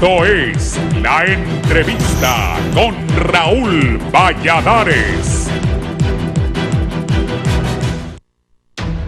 Esto es La Entrevista con Raúl Valladares.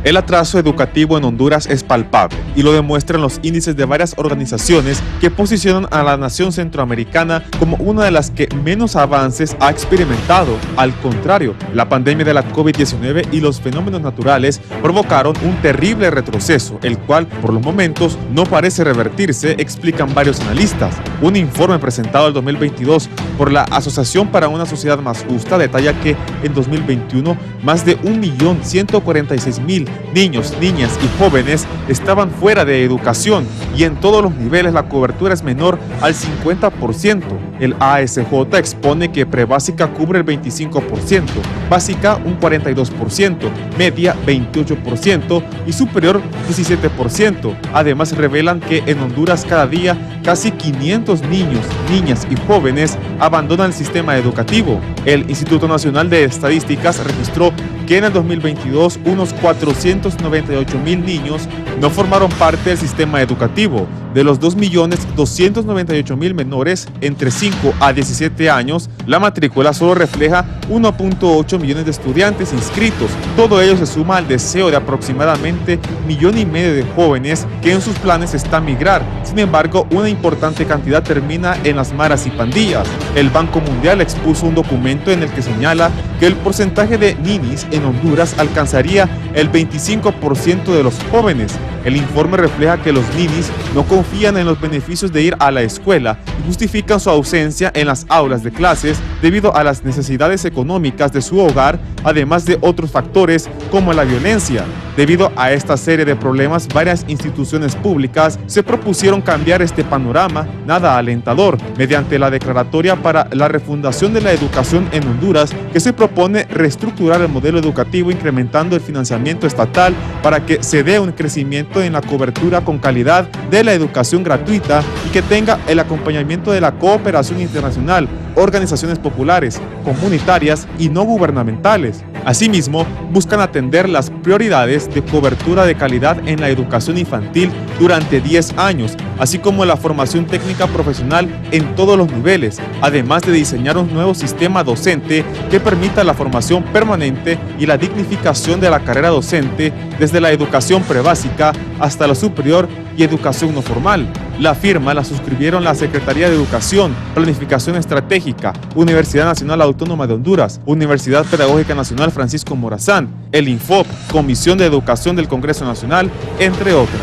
El atraso educativo en Honduras es palpable y lo demuestran los índices de varias organizaciones que posicionan a la nación centroamericana como una de las que menos avances ha experimentado. Al contrario, la pandemia de la COVID-19 y los fenómenos naturales provocaron un terrible retroceso, el cual por los momentos no parece revertirse, explican varios analistas. Un informe presentado en 2022 por la Asociación para una Sociedad Más Justa detalla que en 2021 más de 1.146.000 niños, niñas y jóvenes estaban fuera de educación y en todos los niveles la cobertura es menor al 50%. El ASJ expone que prebásica cubre el 25%, básica un 42%, media 28% y superior 17%. Además revelan que en Honduras cada día casi 500 niños, niñas y jóvenes abandonan el sistema educativo. El Instituto Nacional de Estadísticas registró que en el 2022 unos 498.000 niños no formaron parte del sistema educativo. De los 2.298.000 menores entre 5 a 17 años, la matrícula solo refleja 1.8 millones de estudiantes inscritos. Todo ello se suma al deseo de aproximadamente 1,5 millones de jóvenes que en sus planes está migrar. Sin embargo, una importante cantidad termina en las maras y pandillas. El Banco Mundial expuso un documento en el que señala que el porcentaje de ninis en Honduras alcanzaría el 25% de los jóvenes. El informe refleja que los ninis no confían en los beneficios de ir a la escuela y justifican su ausencia en las aulas de clases debido a las necesidades económicas de su hogar, además de otros factores como la violencia. Debido a esta serie de problemas, varias instituciones públicas se propusieron cambiar este panorama nada alentador mediante la Declaratoria para la Refundación de la Educación en Honduras, que se propone reestructurar el modelo educativo incrementando el financiamiento estatal para que se dé un crecimiento en la cobertura con calidad de la educación gratuita y que tenga el acompañamiento de la cooperación internacional, organizaciones populares, comunitarias y no gubernamentales. Asimismo, buscan atender las prioridades de cobertura de calidad en la educación infantil durante 10 años, así como la formación técnica profesional en todos los niveles, además de diseñar un nuevo sistema docente que permita la formación permanente y la dignificación de la carrera docente desde la educación prebásica hasta la superior y educación no formal. La firma la suscribieron la Secretaría de Educación, Planificación Estratégica, Universidad Nacional Autónoma de Honduras, Universidad Pedagógica Nacional Francisco Morazán, el INFOP, Comisión de Educación del Congreso Nacional, entre otras.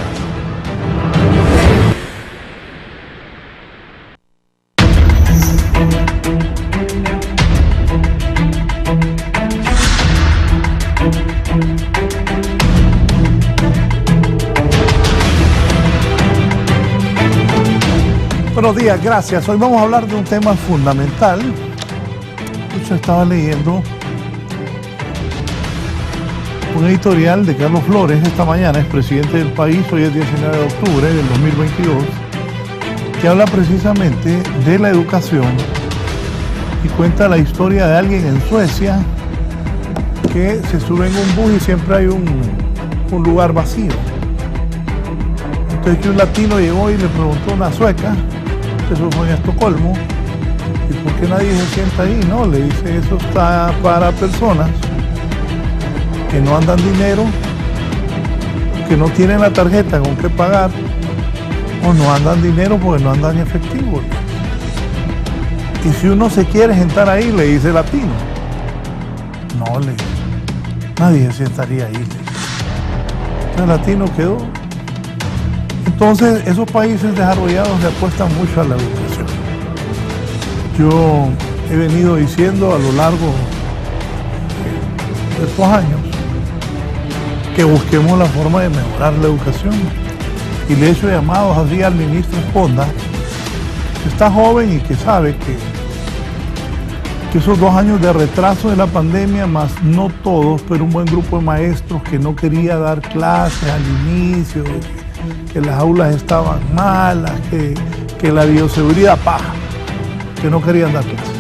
Buenos días, gracias. Hoy vamos a hablar de un tema fundamental. Yo estaba leyendo un editorial de Carlos Flores esta mañana, es presidente del país, hoy es 19 de octubre del 2022, que habla precisamente de la educación y cuenta la historia de alguien en Suecia que se sube en un bus y siempre hay un lugar vacío. Entonces que un latino llegó y le preguntó a una sueca, eso fue en Estocolmo, ¿y por qué nadie se sienta ahí? No, le dice, eso está para personas que no andan dinero, que no tienen la tarjeta con qué pagar, o no andan dinero porque no andan efectivo. Y si uno se quiere sentar ahí, le dice el latino, no, le dice, nadie se sentaría ahí. Entonces el latino quedó. Entonces, esos países desarrollados le apuestan mucho a la educación. Yo he venido diciendo a lo largo de estos años que busquemos la forma de mejorar la educación. Y le he hecho llamados así al ministro Esponda, que está joven y que sabe que esos 2 años de retraso de la pandemia, más no todos, pero un buen grupo de maestros que no quería dar clases al inicio, que las aulas estaban malas, que la bioseguridad paja, que no querían dar clases,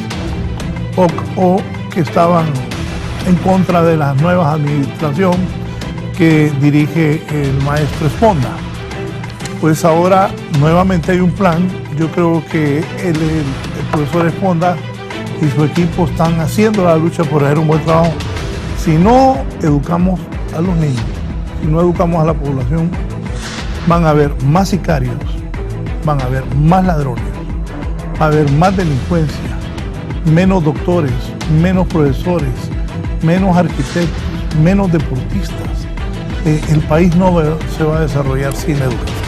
o que estaban en contra de la nueva administración que dirige el maestro Esponda. Pues ahora nuevamente hay un plan Yo creo que el profesor Esponda y su equipo están haciendo la lucha por hacer un buen trabajo. Si no educamos a los niños, si no educamos a la población, van a haber más sicarios, van a haber más ladrones, va a haber más delincuencia, menos doctores, menos profesores, menos arquitectos, menos deportistas. El país no se va a desarrollar sin educación.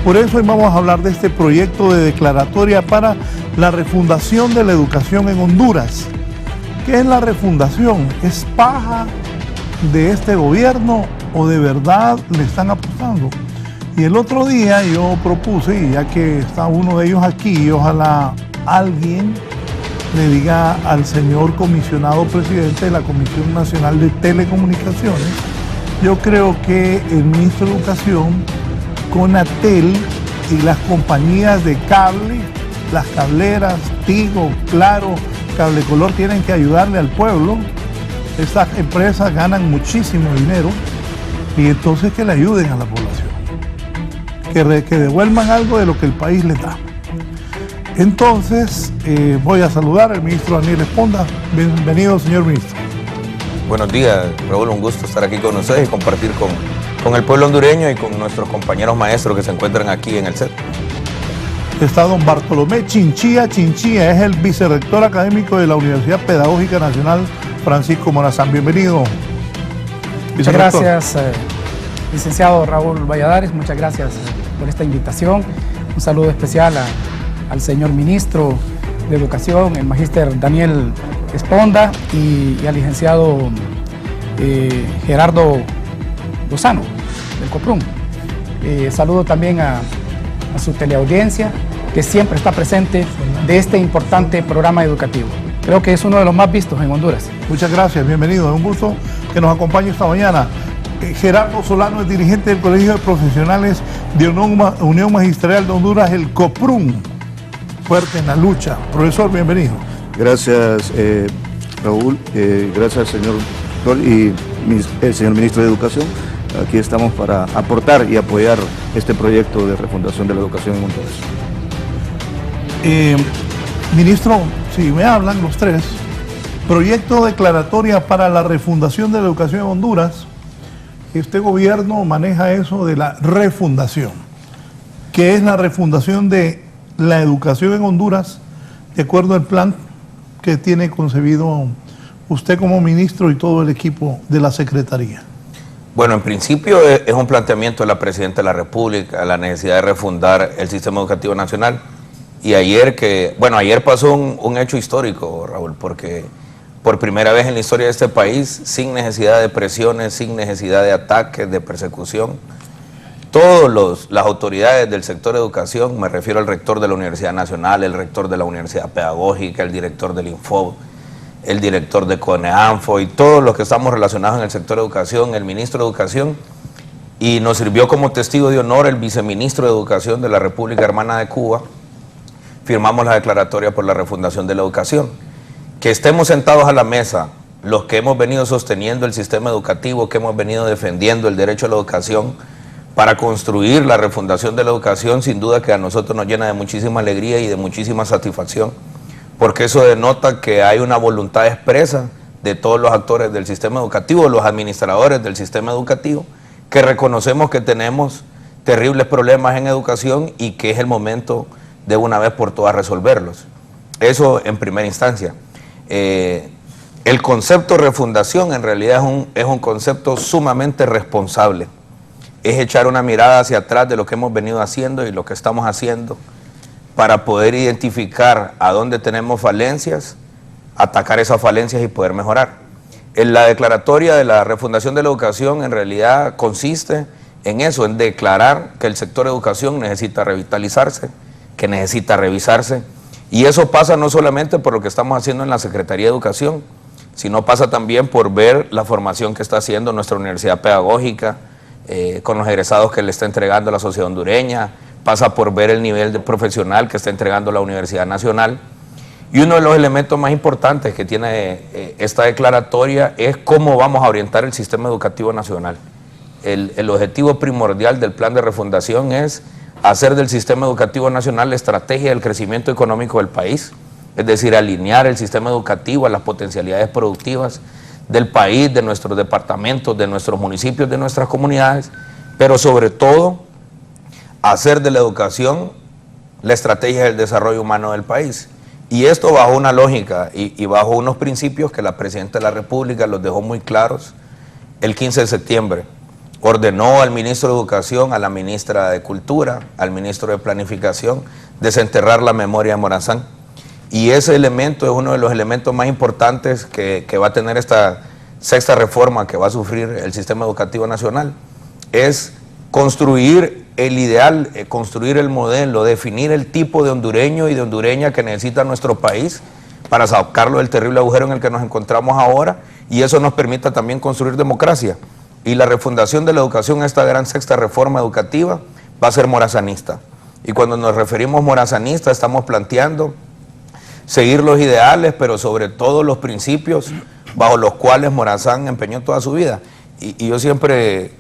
Por eso hoy vamos a hablar de este proyecto de declaratoria para la refundación de la educación en Honduras. ¿Qué es la refundación? ¿Es paja de este gobierno o de verdad le están apostando? Y el otro día yo propuse, y ya que está uno de ellos aquí, ojalá alguien le diga al señor comisionado presidente de la Comisión Nacional de Telecomunicaciones, yo creo que el ministro de Educación, Conatel y las compañías de cable, las cableras, Tigo, Claro, Cable Color, tienen que ayudarle al pueblo. Estas empresas ganan muchísimo dinero y entonces que le ayuden a la población, que devuelvan algo de lo que el país les da. Entonces voy a saludar al ministro Daniel Esponda. Bienvenido, señor ministro. Buenos días, Raúl, un gusto estar aquí con ustedes y compartir con el pueblo hondureño y con nuestros compañeros maestros que se encuentran aquí en el set. Está don Bartolomé Chinchilla. Chinchilla es el vicerrector académico de la Universidad Pedagógica Nacional Francisco Morazán. Bienvenido. Muchas gracias, licenciado Raúl Valladares, muchas gracias por esta invitación. Un saludo especial al señor ministro de Educación, el magíster Daniel Esponda, y al licenciado Gerardo Lozano, del COPRUM. Saludo también a su teleaudiencia, que siempre está presente de este importante programa educativo. Creo que es uno de los más vistos en Honduras. Muchas gracias, bienvenido. Es un gusto que nos acompañe esta mañana. Gerardo Solano es dirigente del Colegio de Profesionales de Unión Magisterial de Honduras, el COPRUM. Fuerte en la lucha. Profesor, bienvenido. Gracias, Raúl. Gracias, señor doctor y el señor ministro de Educación. Aquí estamos para aportar y apoyar este proyecto de refundación de la educación en Honduras. Ministro, si me hablan los tres, proyecto declaratoria para la refundación de la educación en Honduras. Este gobierno maneja eso de la refundación. ¿Qué es la refundación de la educación en Honduras, de acuerdo al plan que tiene concebido usted como ministro y todo el equipo de la Secretaría? Bueno, en principio es un planteamiento de la Presidenta de la República, la necesidad de refundar el sistema educativo nacional. Y ayer pasó un hecho histórico, Raúl, porque por primera vez en la historia de este país, sin necesidad de presiones, sin necesidad de ataques, de persecución, todas las autoridades del sector de educación, me refiero al rector de la Universidad Nacional, el rector de la Universidad Pedagógica, el director del Infob, el director de CONEANFO y todos los que estamos relacionados en el sector de educación, el ministro de Educación, y nos sirvió como testigo de honor el viceministro de Educación de la República Hermana de Cuba. Firmamos la declaratoria por la refundación de la educación. Que estemos sentados a la mesa, los que hemos venido sosteniendo el sistema educativo, que hemos venido defendiendo el derecho a la educación, para construir la refundación de la educación, sin duda que a nosotros nos llena de muchísima alegría y de muchísima satisfacción, porque eso denota que hay una voluntad expresa de todos los actores del sistema educativo, los administradores del sistema educativo, que reconocemos que tenemos terribles problemas en educación y que es el momento de una vez por todas resolverlos. Eso en primera instancia. El concepto refundación en realidad es un concepto sumamente responsable. Es echar una mirada hacia atrás de lo que hemos venido haciendo y lo que estamos haciendo para poder identificar a dónde tenemos falencias, atacar esas falencias y poder mejorar. En la declaratoria de la refundación de la educación en realidad consiste en eso, en declarar que el sector de educación necesita revitalizarse, que necesita revisarse, y eso pasa no solamente por lo que estamos haciendo en la Secretaría de Educación, sino pasa también por ver la formación que está haciendo nuestra Universidad Pedagógica, con los egresados que le está entregando la sociedad hondureña, pasa por ver el nivel de profesional que está entregando la Universidad Nacional. Y uno de los elementos más importantes que tiene esta declaratoria es cómo vamos a orientar el sistema educativo nacional. El objetivo primordial del plan de refundación es hacer del sistema educativo nacional la estrategia del crecimiento económico del país, es decir, alinear el sistema educativo a las potencialidades productivas del país, de nuestros departamentos, de nuestros municipios, de nuestras comunidades, pero sobre todo hacer de la educación la estrategia del desarrollo humano del país. Y esto bajo una lógica y bajo unos principios que la Presidenta de la República los dejó muy claros el 15 de septiembre. Ordenó al ministro de Educación, a la ministra de Cultura, al ministro de Planificación, desenterrar la memoria de Morazán. Y ese elemento es uno de los elementos más importantes que va a tener esta sexta reforma que va a sufrir el sistema educativo nacional. Es construir el ideal, construir el modelo, definir el tipo de hondureño y de hondureña que necesita nuestro país para sacarlo del terrible agujero en el que nos encontramos ahora, y eso nos permita también construir democracia. Y la refundación de la educación, esta gran sexta reforma educativa, va a ser morazanista. Y cuando nos referimos morazanista, estamos planteando seguir los ideales, pero sobre todo los principios bajo los cuales Morazán empeñó toda su vida. Y yo siempre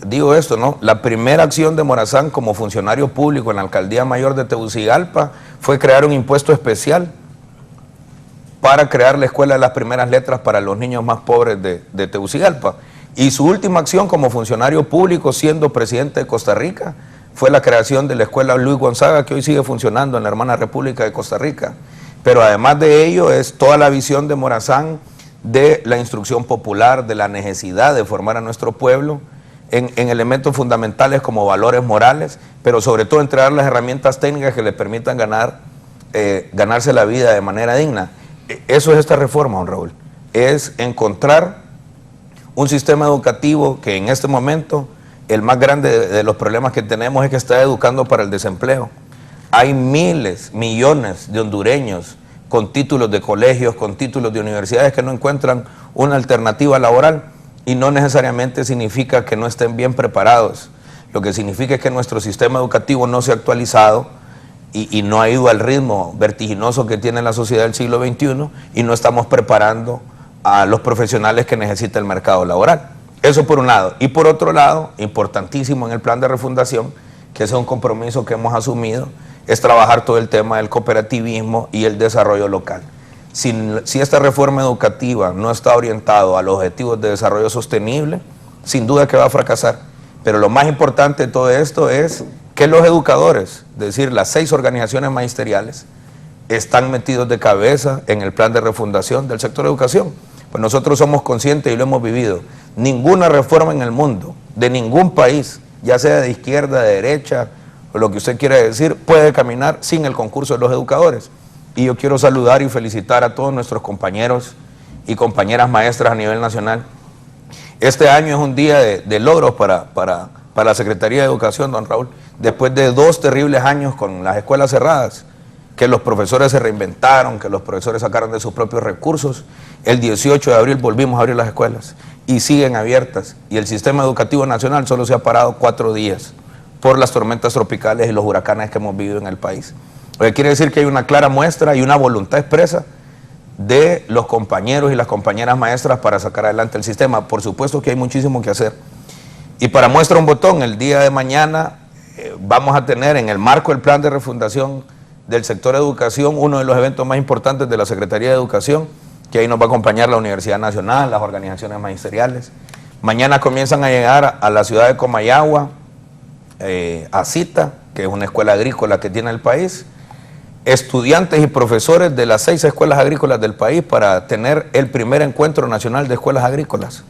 digo esto, ¿no? La primera acción de Morazán como funcionario público en la Alcaldía Mayor de Tegucigalpa fue crear un impuesto especial para crear la Escuela de las Primeras Letras para los niños más pobres de Tegucigalpa. Y su última acción como funcionario público, siendo presidente de Costa Rica, fue la creación de la Escuela Luis Gonzaga, que hoy sigue funcionando en la hermana República de Costa Rica. Pero además de ello es toda la visión de Morazán de la instrucción popular, de la necesidad de formar a nuestro pueblo en elementos fundamentales como valores morales, pero sobre todo entregar las herramientas técnicas que le permitan ganarse la vida de manera digna. Eso es esta reforma, don Raúl, es encontrar un sistema educativo que en este momento el más grande de los problemas que tenemos es que está educando para el desempleo. Hay miles, millones de hondureños con títulos de colegios, con títulos de universidades que no encuentran una alternativa laboral, y no necesariamente significa que no estén bien preparados. Lo que significa es que nuestro sistema educativo no se ha actualizado y no ha ido al ritmo vertiginoso que tiene la sociedad del siglo XXI, y no estamos preparando a los profesionales que necesita el mercado laboral. Eso por un lado. Y por otro lado, importantísimo en el plan de refundación, que es un compromiso que hemos asumido, es trabajar todo el tema del cooperativismo y el desarrollo local. Si esta reforma educativa no está orientada a los objetivos de desarrollo sostenible, sin duda que va a fracasar. Pero lo más importante de todo esto es que los educadores, es decir, las 6 organizaciones magisteriales, están metidos de cabeza en el plan de refundación del sector de educación. Pues nosotros somos conscientes y lo hemos vivido. Ninguna reforma en el mundo, de ningún país, ya sea de izquierda, de derecha, o lo que usted quiera decir, puede caminar sin el concurso de los educadores. Y yo quiero saludar y felicitar a todos nuestros compañeros y compañeras maestras a nivel nacional. Este año es un día de logros para la Secretaría de Educación, don Raúl, después de 2 terribles años con las escuelas cerradas, que los profesores se reinventaron, que los profesores sacaron de sus propios recursos. El 18 de abril volvimos a abrir las escuelas y siguen abiertas, y el sistema educativo nacional solo se ha parado 4 días por las tormentas tropicales y los huracanes que hemos vivido en el país. Lo que quiere decir que hay una clara muestra y una voluntad expresa de los compañeros y las compañeras maestras para sacar adelante el sistema. Por supuesto que hay muchísimo que hacer. Y para muestra un botón, el día de mañana vamos a tener en el marco del plan de refundación del sector de educación uno de los eventos más importantes de la Secretaría de Educación, que ahí nos va a acompañar la Universidad Nacional, las organizaciones magisteriales. Mañana comienzan a llegar a la ciudad de Comayagua, a Cita, que es una escuela agrícola que tiene el país, estudiantes y profesores de las 6 escuelas agrícolas del país para tener el primer encuentro nacional de escuelas agrícolas.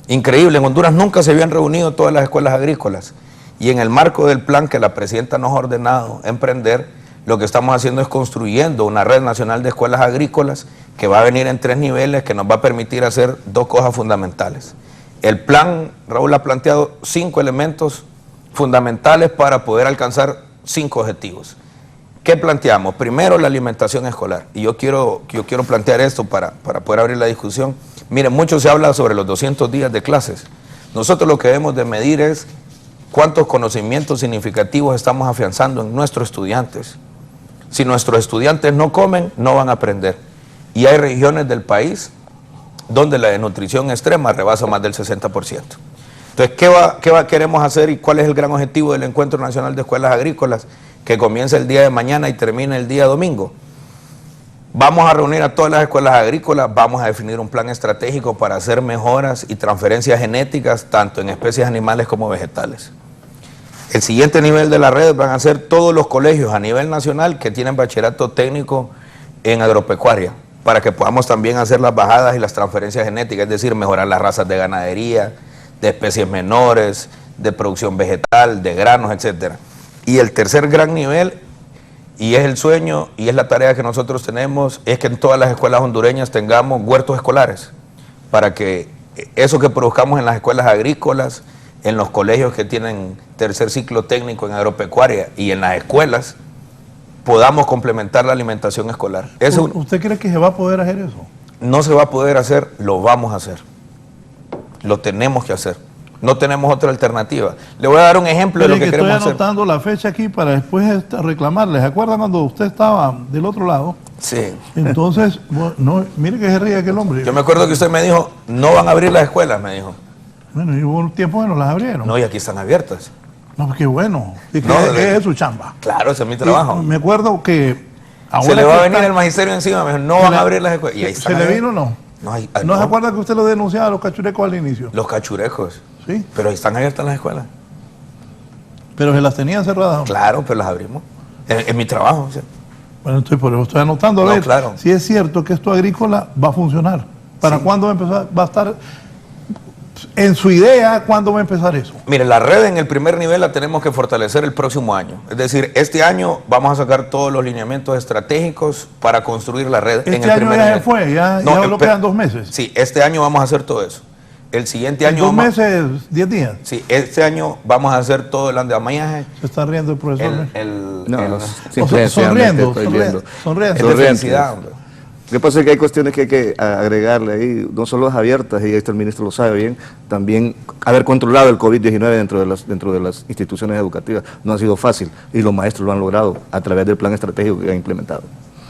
Increíble, en Honduras nunca se habían reunido todas las escuelas agrícolas, y en el marco del plan que la Presidenta nos ha ordenado emprender, lo que estamos haciendo es construyendo una red nacional de escuelas agrícolas que va a venir en 3 niveles, que nos va a permitir hacer 2 cosas fundamentales. El plan, Raúl, ha planteado 5 elementos fundamentales para poder alcanzar 5 objetivos. ¿Qué planteamos? Primero, la alimentación escolar. Y yo quiero plantear esto para poder abrir la discusión. Miren, mucho se habla sobre los 200 días de clases. Nosotros lo que debemos de medir es cuántos conocimientos significativos estamos afianzando en nuestros estudiantes. Si nuestros estudiantes no comen, no van a aprender. Y hay regiones del país donde la desnutrición extrema rebasa más del 60%. Entonces Entonces, ¿qué queremos hacer y cuál es el gran objetivo del Encuentro Nacional de Escuelas Agrícolas que comienza el día de mañana y termina el día domingo? Vamos a reunir a todas las escuelas agrícolas, vamos a definir un plan estratégico para hacer mejoras y transferencias genéticas tanto en especies animales como vegetales. El siguiente nivel de la red van a ser todos los colegios a nivel nacional que tienen bachillerato técnico en agropecuaria, para que podamos también hacer las bajadas y las transferencias genéticas, es decir, mejorar las razas de ganadería, de especies menores, de producción vegetal, de granos, etc. Y el tercer gran nivel, y es el sueño y es la tarea que nosotros tenemos, es que en todas las escuelas hondureñas tengamos huertos escolares, para que eso que produzcamos en las escuelas agrícolas, en los colegios que tienen tercer ciclo técnico en agropecuaria y en las escuelas, podamos complementar la alimentación escolar. Eso ¿Usted cree que se va a poder hacer eso? no se va a poder hacer, lo vamos a hacer. Lo tenemos que hacer. No tenemos otra alternativa. Le voy a dar un ejemplo de lo que queremos hacer. Estoy anotando la fecha aquí para después reclamarles. ¿Se acuerdan cuando usted estaba del otro lado? Sí. Entonces, bueno, no, mire que se ríe aquel hombre. Yo me acuerdo que usted me dijo, no van a abrir las escuelas, me dijo. Bueno, y hubo un tiempo que no las abrieron. No, y aquí están abiertas. No, qué bueno. ¿Y No, qué es su chamba? Claro, ese es mi trabajo. Y me acuerdo que... Se le va a venir el magisterio encima, me dijo, no van a abrir las escuelas. Y ahí ¿Se están le abiertas. vino o no? No, ¿No se acuerda que usted lo denunciaba a los cachurecos al inicio? Los cachurejos. Sí. Pero ahí están abiertas las escuelas. Pero se las tenían cerradas. Claro, pero las abrimos. Es mi trabajo. ¿Sí? Bueno, entonces por eso estoy anotando a No, ver claro. si es cierto que esto agrícola va a funcionar. ¿Para Sí. cuándo va a empezar? Va a estar en su idea, ¿cuándo va a empezar eso? Mire, la red en el primer nivel la tenemos que fortalecer el próximo año. Es decir, este año vamos a sacar todos los lineamientos estratégicos para construir la red en Este el año primer ya nivel. se fue, ya solo quedan 2 meses. Sí, este año vamos a hacer todo eso. El siguiente En año 2 vamos, meses, 10 días. sí, este año vamos a hacer todo el andamiaje, Se está riendo el profesor. Sonriendo. Sonriendo. es de felicidad, hombre. Lo que pasa es que hay cuestiones que hay que agregarle ahí, no solo las abiertas, y esto el ministro lo sabe bien, también haber controlado el COVID-19 dentro de las instituciones educativas no ha sido fácil, y los maestros lo han logrado a través del plan estratégico que han implementado.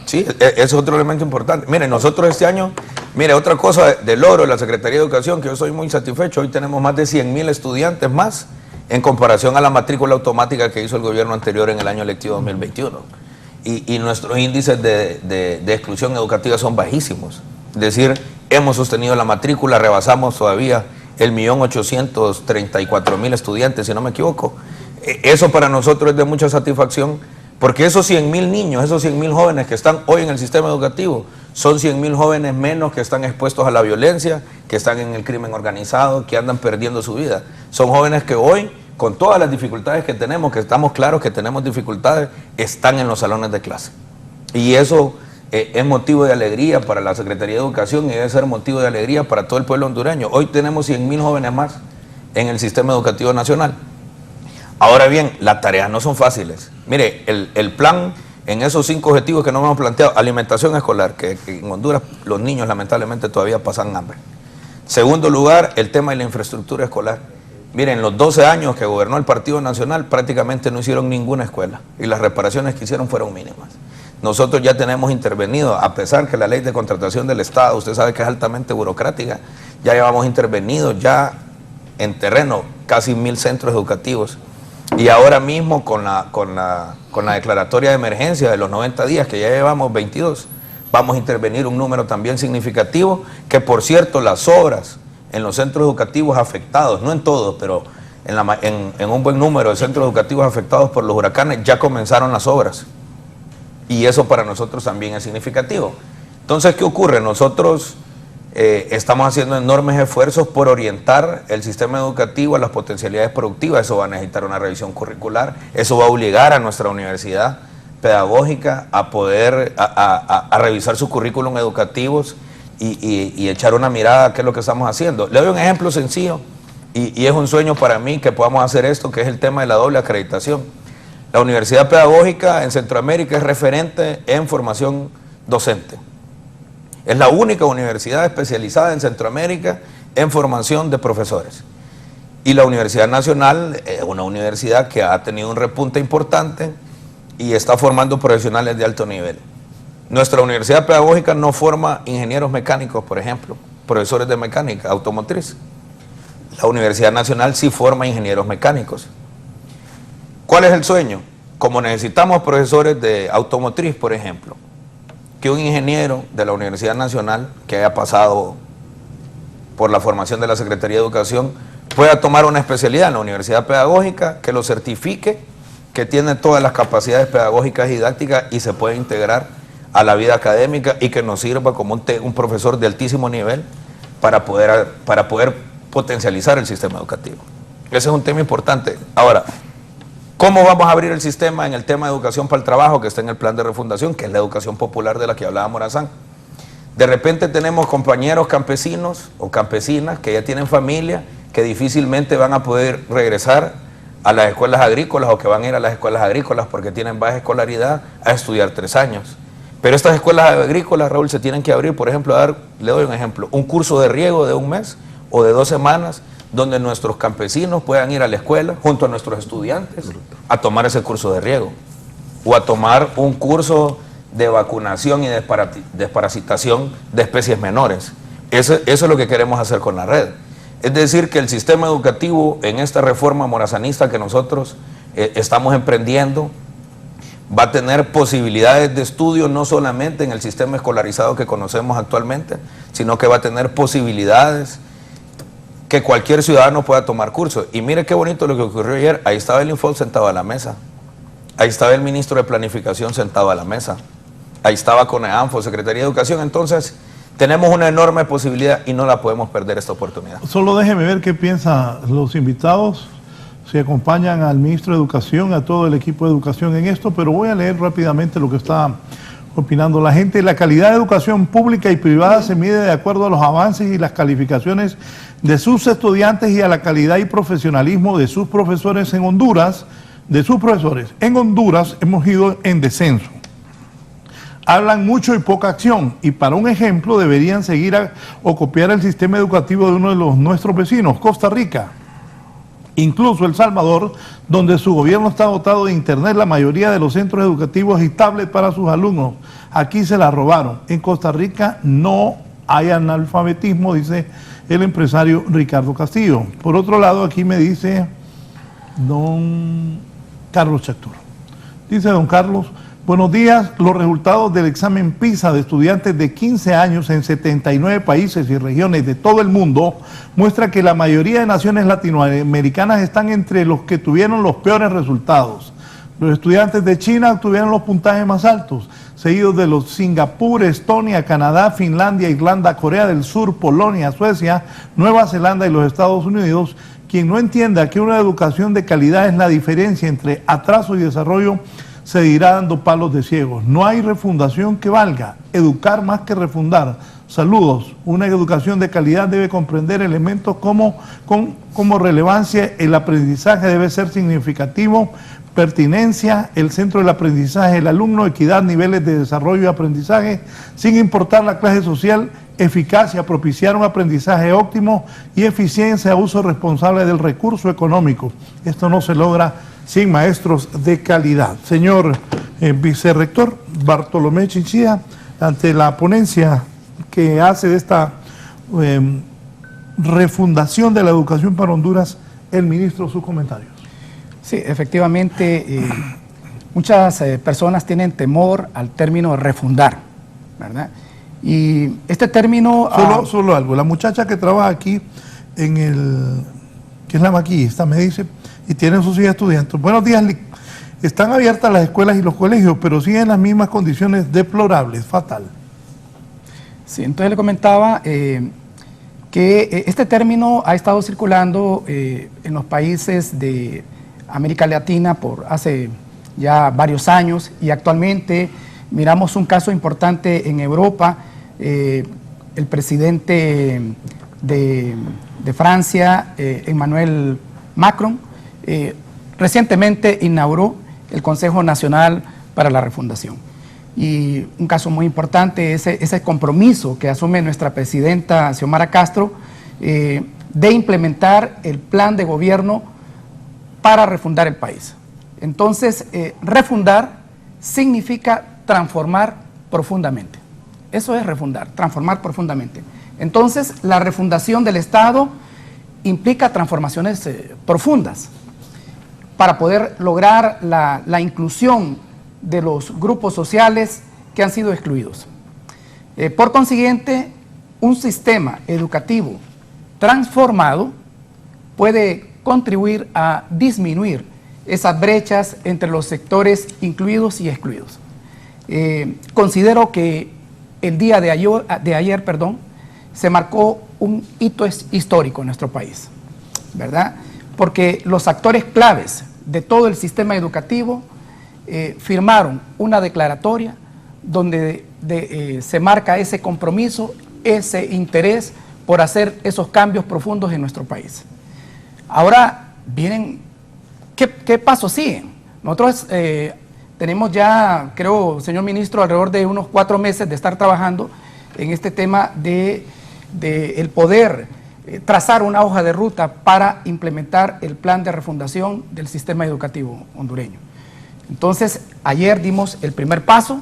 Sí, es otro elemento importante. Mire, nosotros este año, mire, otra cosa del logro de la Secretaría de Educación, que yo soy muy satisfecho, hoy tenemos más de 100,000 estudiantes más en comparación a la matrícula automática que hizo el gobierno anterior en el año lectivo 2021. Y nuestros índices de exclusión educativa son bajísimos. Es decir, hemos sostenido la matrícula, rebasamos todavía el 1.834.000 estudiantes, si no me equivoco. Eso para nosotros es de mucha satisfacción, porque esos 100,000 niños, esos 100,000 jóvenes que están hoy en el sistema educativo, son 100,000 jóvenes menos que están expuestos a la violencia, que están en el crimen organizado, que andan perdiendo su vida. Son jóvenes que hoy, con todas las dificultades que tenemos, que estamos claros que tenemos dificultades, están en los salones de clase. Y eso es motivo de alegría para la Secretaría de Educación y debe ser motivo de alegría para todo el pueblo hondureño. Hoy tenemos 100,000 jóvenes más en el sistema educativo nacional. Ahora bien, las tareas no son fáciles. Mire, el plan en esos 5 objetivos que nos hemos planteado, alimentación escolar, que en Honduras los niños lamentablemente todavía pasan hambre. Segundo lugar, el tema de la infraestructura escolar. Miren, los 12 años que gobernó el Partido Nacional prácticamente no hicieron ninguna escuela y las reparaciones que hicieron fueron mínimas. Nosotros ya tenemos intervenido, a pesar que la ley de contratación del Estado, usted sabe que es altamente burocrática, ya llevamos intervenido ya en terreno casi 1,000 centros educativos. Y ahora mismo con la declaratoria de emergencia de los 90 días, que ya llevamos 22, vamos a intervenir un número también significativo, que por cierto las obras en los centros educativos afectados, no en todos, pero en un buen número de centros educativos afectados por los huracanes, ya comenzaron las obras. Y eso para nosotros también es significativo. Entonces, ¿qué ocurre? Nosotros estamos haciendo enormes esfuerzos por orientar el sistema educativo a las potencialidades productivas. Eso va a necesitar una revisión curricular, eso va a obligar a nuestra universidad pedagógica a poder a revisar sus currículum educativos y echar una mirada a qué es lo que estamos haciendo. Le doy un ejemplo sencillo y es un sueño para mí que podamos hacer esto, que es el tema de la doble acreditación. La Universidad Pedagógica en Centroamérica es referente en formación docente. Es la única universidad especializada en Centroamérica en formación de profesores. Y la Universidad Nacional es una universidad que ha tenido un repunte importante y está formando profesionales de alto nivel. Nuestra Universidad Pedagógica no forma ingenieros mecánicos, por ejemplo, profesores de mecánica automotriz. la Universidad Nacional sí forma ingenieros mecánicos. ¿Cuál es el sueño? Como necesitamos profesores de automotriz, por ejemplo, que un ingeniero de la Universidad Nacional que haya pasado por la formación de la Secretaría de Educación pueda tomar una especialidad en la Universidad Pedagógica, que lo certifique, que tiene todas las capacidades pedagógicas y didácticas y se puede integrar a la vida académica y que nos sirva como un profesor de altísimo nivel para poder potencializar el sistema educativo. Ese es un tema importante. Ahora, ¿cómo vamos a abrir el sistema en el tema de educación para el trabajo que está en el plan de refundación, que es la educación popular de la que hablaba Morazán? De repente tenemos compañeros campesinos o campesinas que ya tienen familia, que difícilmente van a poder regresar a las escuelas agrícolas o que van a ir a las escuelas agrícolas porque tienen baja escolaridad a estudiar 3 años. Pero estas escuelas agrícolas, Raúl, se tienen que abrir, por ejemplo, le doy un ejemplo, un curso de riego de 1 mes o de 2 semanas, donde nuestros campesinos puedan ir a la escuela junto a nuestros estudiantes a tomar ese curso de riego o a tomar un curso de vacunación y desparasitación de especies menores. Eso es lo que queremos hacer con la red. Es decir, que el sistema educativo en esta reforma morazanista que nosotros estamos emprendiendo va a tener posibilidades de estudio no solamente en el sistema escolarizado que conocemos actualmente, sino que va a tener posibilidades que cualquier ciudadano pueda tomar cursos. Y mire qué bonito lo que ocurrió ayer. Ahí estaba el Infod sentado a la mesa. Ahí estaba el ministro de Planificación sentado a la mesa. Ahí estaba CONEANFO, Secretaría de Educación. Entonces, tenemos una enorme posibilidad y no la podemos perder esta oportunidad. Solo déjeme ver qué piensan los invitados, si acompañan al ministro de Educación, a todo el equipo de Educación en esto, pero voy a leer rápidamente lo que está opinando la gente. La calidad de educación pública y privada se mide de acuerdo a los avances y las calificaciones de sus estudiantes y a la calidad y profesionalismo de sus profesores en Honduras. En Honduras hemos ido en descenso. Hablan mucho y poca acción, y para un ejemplo deberían seguir o copiar el sistema educativo de uno de nuestros vecinos, Costa Rica. Incluso El Salvador, donde su gobierno está dotado de internet, la mayoría de los centros educativos y tablets para sus alumnos. Aquí se la robaron. En Costa Rica no hay analfabetismo, dice el empresario Ricardo Castillo. Por otro lado, aquí me dice don Carlos Chactur. Dice don Carlos: buenos días, los resultados del examen PISA de estudiantes de 15 años en 79 países y regiones de todo el mundo muestra que la mayoría de naciones latinoamericanas están entre los que tuvieron los peores resultados. Los estudiantes de China obtuvieron los puntajes más altos, seguidos de los Singapur, Estonia, Canadá, Finlandia, Irlanda, Corea del Sur, Polonia, Suecia, Nueva Zelanda y los Estados Unidos. Quien no entienda que una educación de calidad es la diferencia entre atraso y desarrollo, se irá dando palos de ciegos. No hay refundación que valga. Educar más que refundar. Saludos. Una educación de calidad debe comprender elementos como relevancia, el aprendizaje debe ser significativo, pertinencia, el centro del aprendizaje, el alumno, equidad, niveles de desarrollo y aprendizaje, sin importar la clase social, eficacia, propiciar un aprendizaje óptimo y eficiencia, uso responsable del recurso económico. Esto no se logra sin maestros de calidad. Señor vicerrector Bartolomé Chinchilla, ante la ponencia que hace de esta refundación de la educación para Honduras, el ministro, sus comentarios. Sí, efectivamente, muchas personas tienen temor al término refundar, ¿verdad? Y este término... Solo algo, la muchacha que trabaja aquí, que es la maquillista, me dice, y tienen sus hijas estudiantes: buenos días, están abiertas las escuelas y los colegios, pero siguen las mismas condiciones deplorables, fatal. Sí, entonces le comentaba que este término ha estado circulando en los países de América Latina por hace ya varios años, y actualmente miramos un caso importante en Europa. El presidente de Francia, Emmanuel Macron, recientemente inauguró el Consejo Nacional para la Refundación. Y un caso muy importante es ese compromiso que asume nuestra presidenta Xiomara Castro de implementar el plan de gobierno para refundar el país. Entonces, refundar significa transformar profundamente. Eso es refundar, transformar profundamente. Entonces, la refundación del Estado implica transformaciones profundas para poder lograr la inclusión de los grupos sociales que han sido excluidos. Por consiguiente, un sistema educativo transformado puede contribuir a disminuir esas brechas entre los sectores incluidos y excluidos. Considero que el día de ayer, se marcó un hito histórico en nuestro país, ¿verdad? Porque los actores claves de todo el sistema educativo firmaron una declaratoria donde se marca ese compromiso, ese interés por hacer esos cambios profundos en nuestro país. Ahora vienen, ¿qué pasos siguen? Nosotros tenemos ya, creo, señor ministro, alrededor de unos 4 meses de estar trabajando en este tema de el poder trazar una hoja de ruta para implementar el plan de refundación del sistema educativo hondureño. Entonces, ayer dimos el primer paso.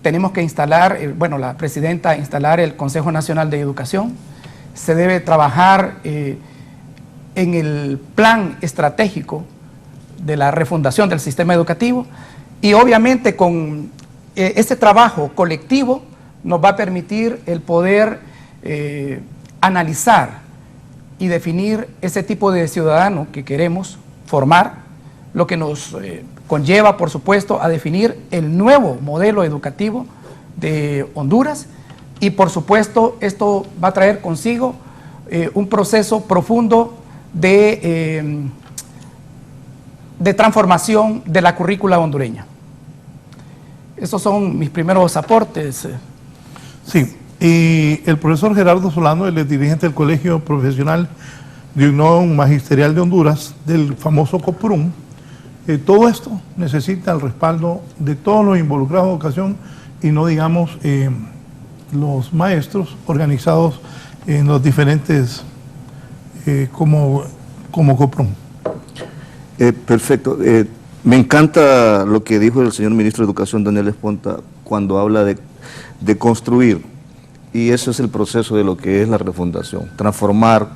Tenemos que instalar, la presidenta instalar el Consejo Nacional de Educación. Se debe trabajar en el plan estratégico de la refundación del sistema educativo y obviamente con ese trabajo colectivo nos va a permitir el poder analizar y definir ese tipo de ciudadano que queremos formar, lo que nos conlleva, por supuesto, a definir el nuevo modelo educativo de Honduras y, por supuesto, esto va a traer consigo un proceso profundo de transformación de la currícula hondureña. Esos son mis primeros aportes. Sí, y el profesor Gerardo Solano, él es dirigente del Colegio Profesional de Unión Magisterial de Honduras, del famoso COPRUM. Todo esto necesita el respaldo de todos los involucrados en educación y no digamos los maestros organizados en los diferentes como COPRUM. Perfecto. Me encanta lo que dijo el señor ministro de Educación, Daniel Esponta, cuando habla de construir, y eso es el proceso de lo que es la refundación, transformar,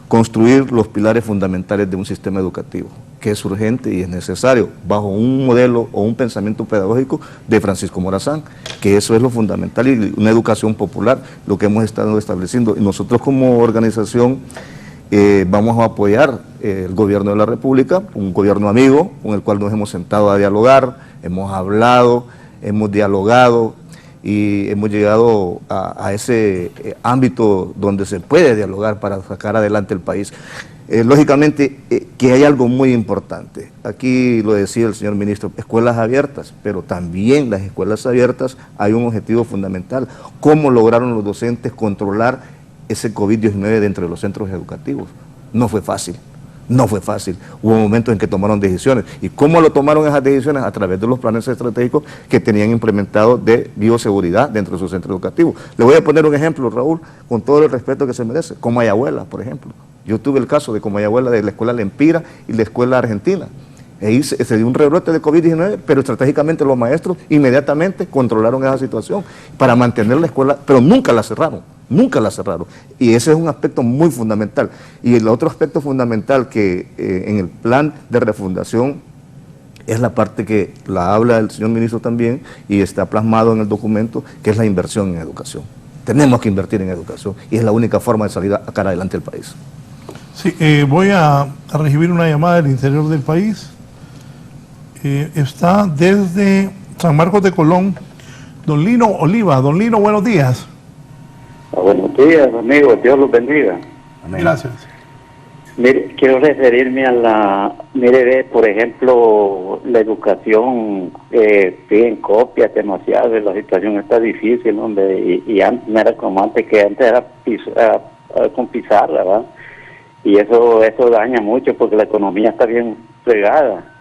construir los pilares fundamentales de un sistema educativo, que es urgente y es necesario, bajo un modelo o un pensamiento pedagógico de Francisco Morazán, que eso es lo fundamental, y una educación popular, lo que hemos estado estableciendo. Y nosotros como organización vamos a apoyar el gobierno de la República, un gobierno amigo, con el cual nos hemos sentado a dialogar, hemos hablado, hemos dialogado, y hemos llegado a ese ámbito donde se puede dialogar para sacar adelante el país. Lógicamente que hay algo muy importante, aquí lo decía el señor ministro, escuelas abiertas, pero también las escuelas abiertas hay un objetivo fundamental, cómo lograron los docentes controlar ese COVID-19 dentro de los centros educativos. No fue fácil. No fue fácil, hubo momentos en que tomaron decisiones. ¿Y cómo lo tomaron esas decisiones? A través de los planes estratégicos que tenían implementados de bioseguridad dentro de sus centros educativos. Le voy a poner un ejemplo, Raúl, con todo el respeto que se merece. Comayagüela, por ejemplo. Yo tuve el caso de Comayagüela, de la escuela Lempira y la escuela Argentina. Ahí se dio un rebrote de COVID-19, pero estratégicamente los maestros inmediatamente controlaron esa situación para mantener la escuela, pero nunca la cerraron. Nunca la cerraron. Y ese es un aspecto muy fundamental. Y el otro aspecto fundamental que en el plan de refundación es la parte que la habla el señor ministro también y está plasmado en el documento, que es la inversión en educación. Tenemos que invertir en educación y es la única forma de salir a cara adelante del país. Sí, voy a recibir una llamada del interior del país. Está desde San Marcos de Colón, don Lino Oliva. Don Lino, buenos días. Buenos días, amigos, Dios los bendiga. Amén. Gracias. Mire, quiero referirme a por ejemplo, la educación, piden copias demasiado, la situación está difícil, hombre, y antes no era como antes, que antes era con pizarra, ¿verdad? Y eso daña mucho porque la economía está bien fregada.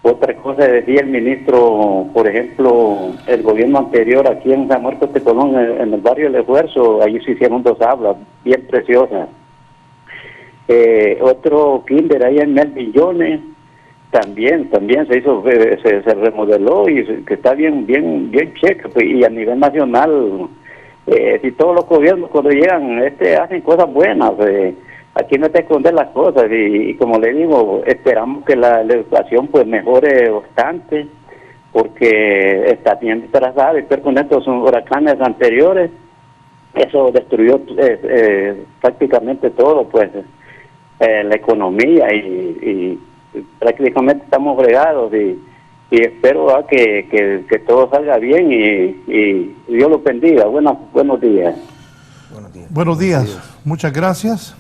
Otra cosa, decía el ministro, por ejemplo, el gobierno anterior aquí en San Marcos de Colón, en el barrio del Esfuerzo, allí se hicieron 2 aulas bien preciosas. Otro kinder ahí en Melvillones, también se hizo, se remodeló y que está bien cheque, y a nivel nacional si todos los gobiernos cuando llegan hacen cosas buenas, aquí no hay que esconder las cosas y como le digo, esperamos que la educación pues mejore bastante, porque está bien trazada y con estos huracanes anteriores eso destruyó prácticamente todo, pues la economía y prácticamente estamos fregados y espero que todo salga bien y Dios los bendiga. Buenos días. Buenos días, muchas gracias.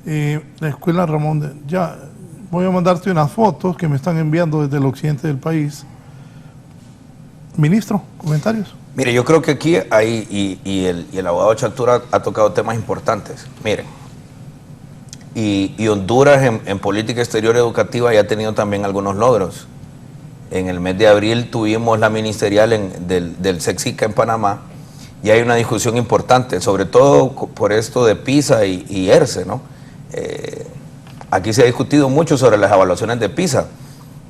La escuela Ramón, ya voy a mandarte unas fotos que me están enviando desde el occidente del país. Ministro, comentarios. Mire, yo creo que aquí hay, y el abogado Chaltura ha tocado temas importantes. Miren, y Honduras en política exterior educativa ya ha tenido también algunos logros. En el mes de abril tuvimos la ministerial del SEXICA en Panamá y hay una discusión importante, sobre todo por esto de PISA y ERCE, ¿no? Aquí se ha discutido mucho sobre las evaluaciones de PISA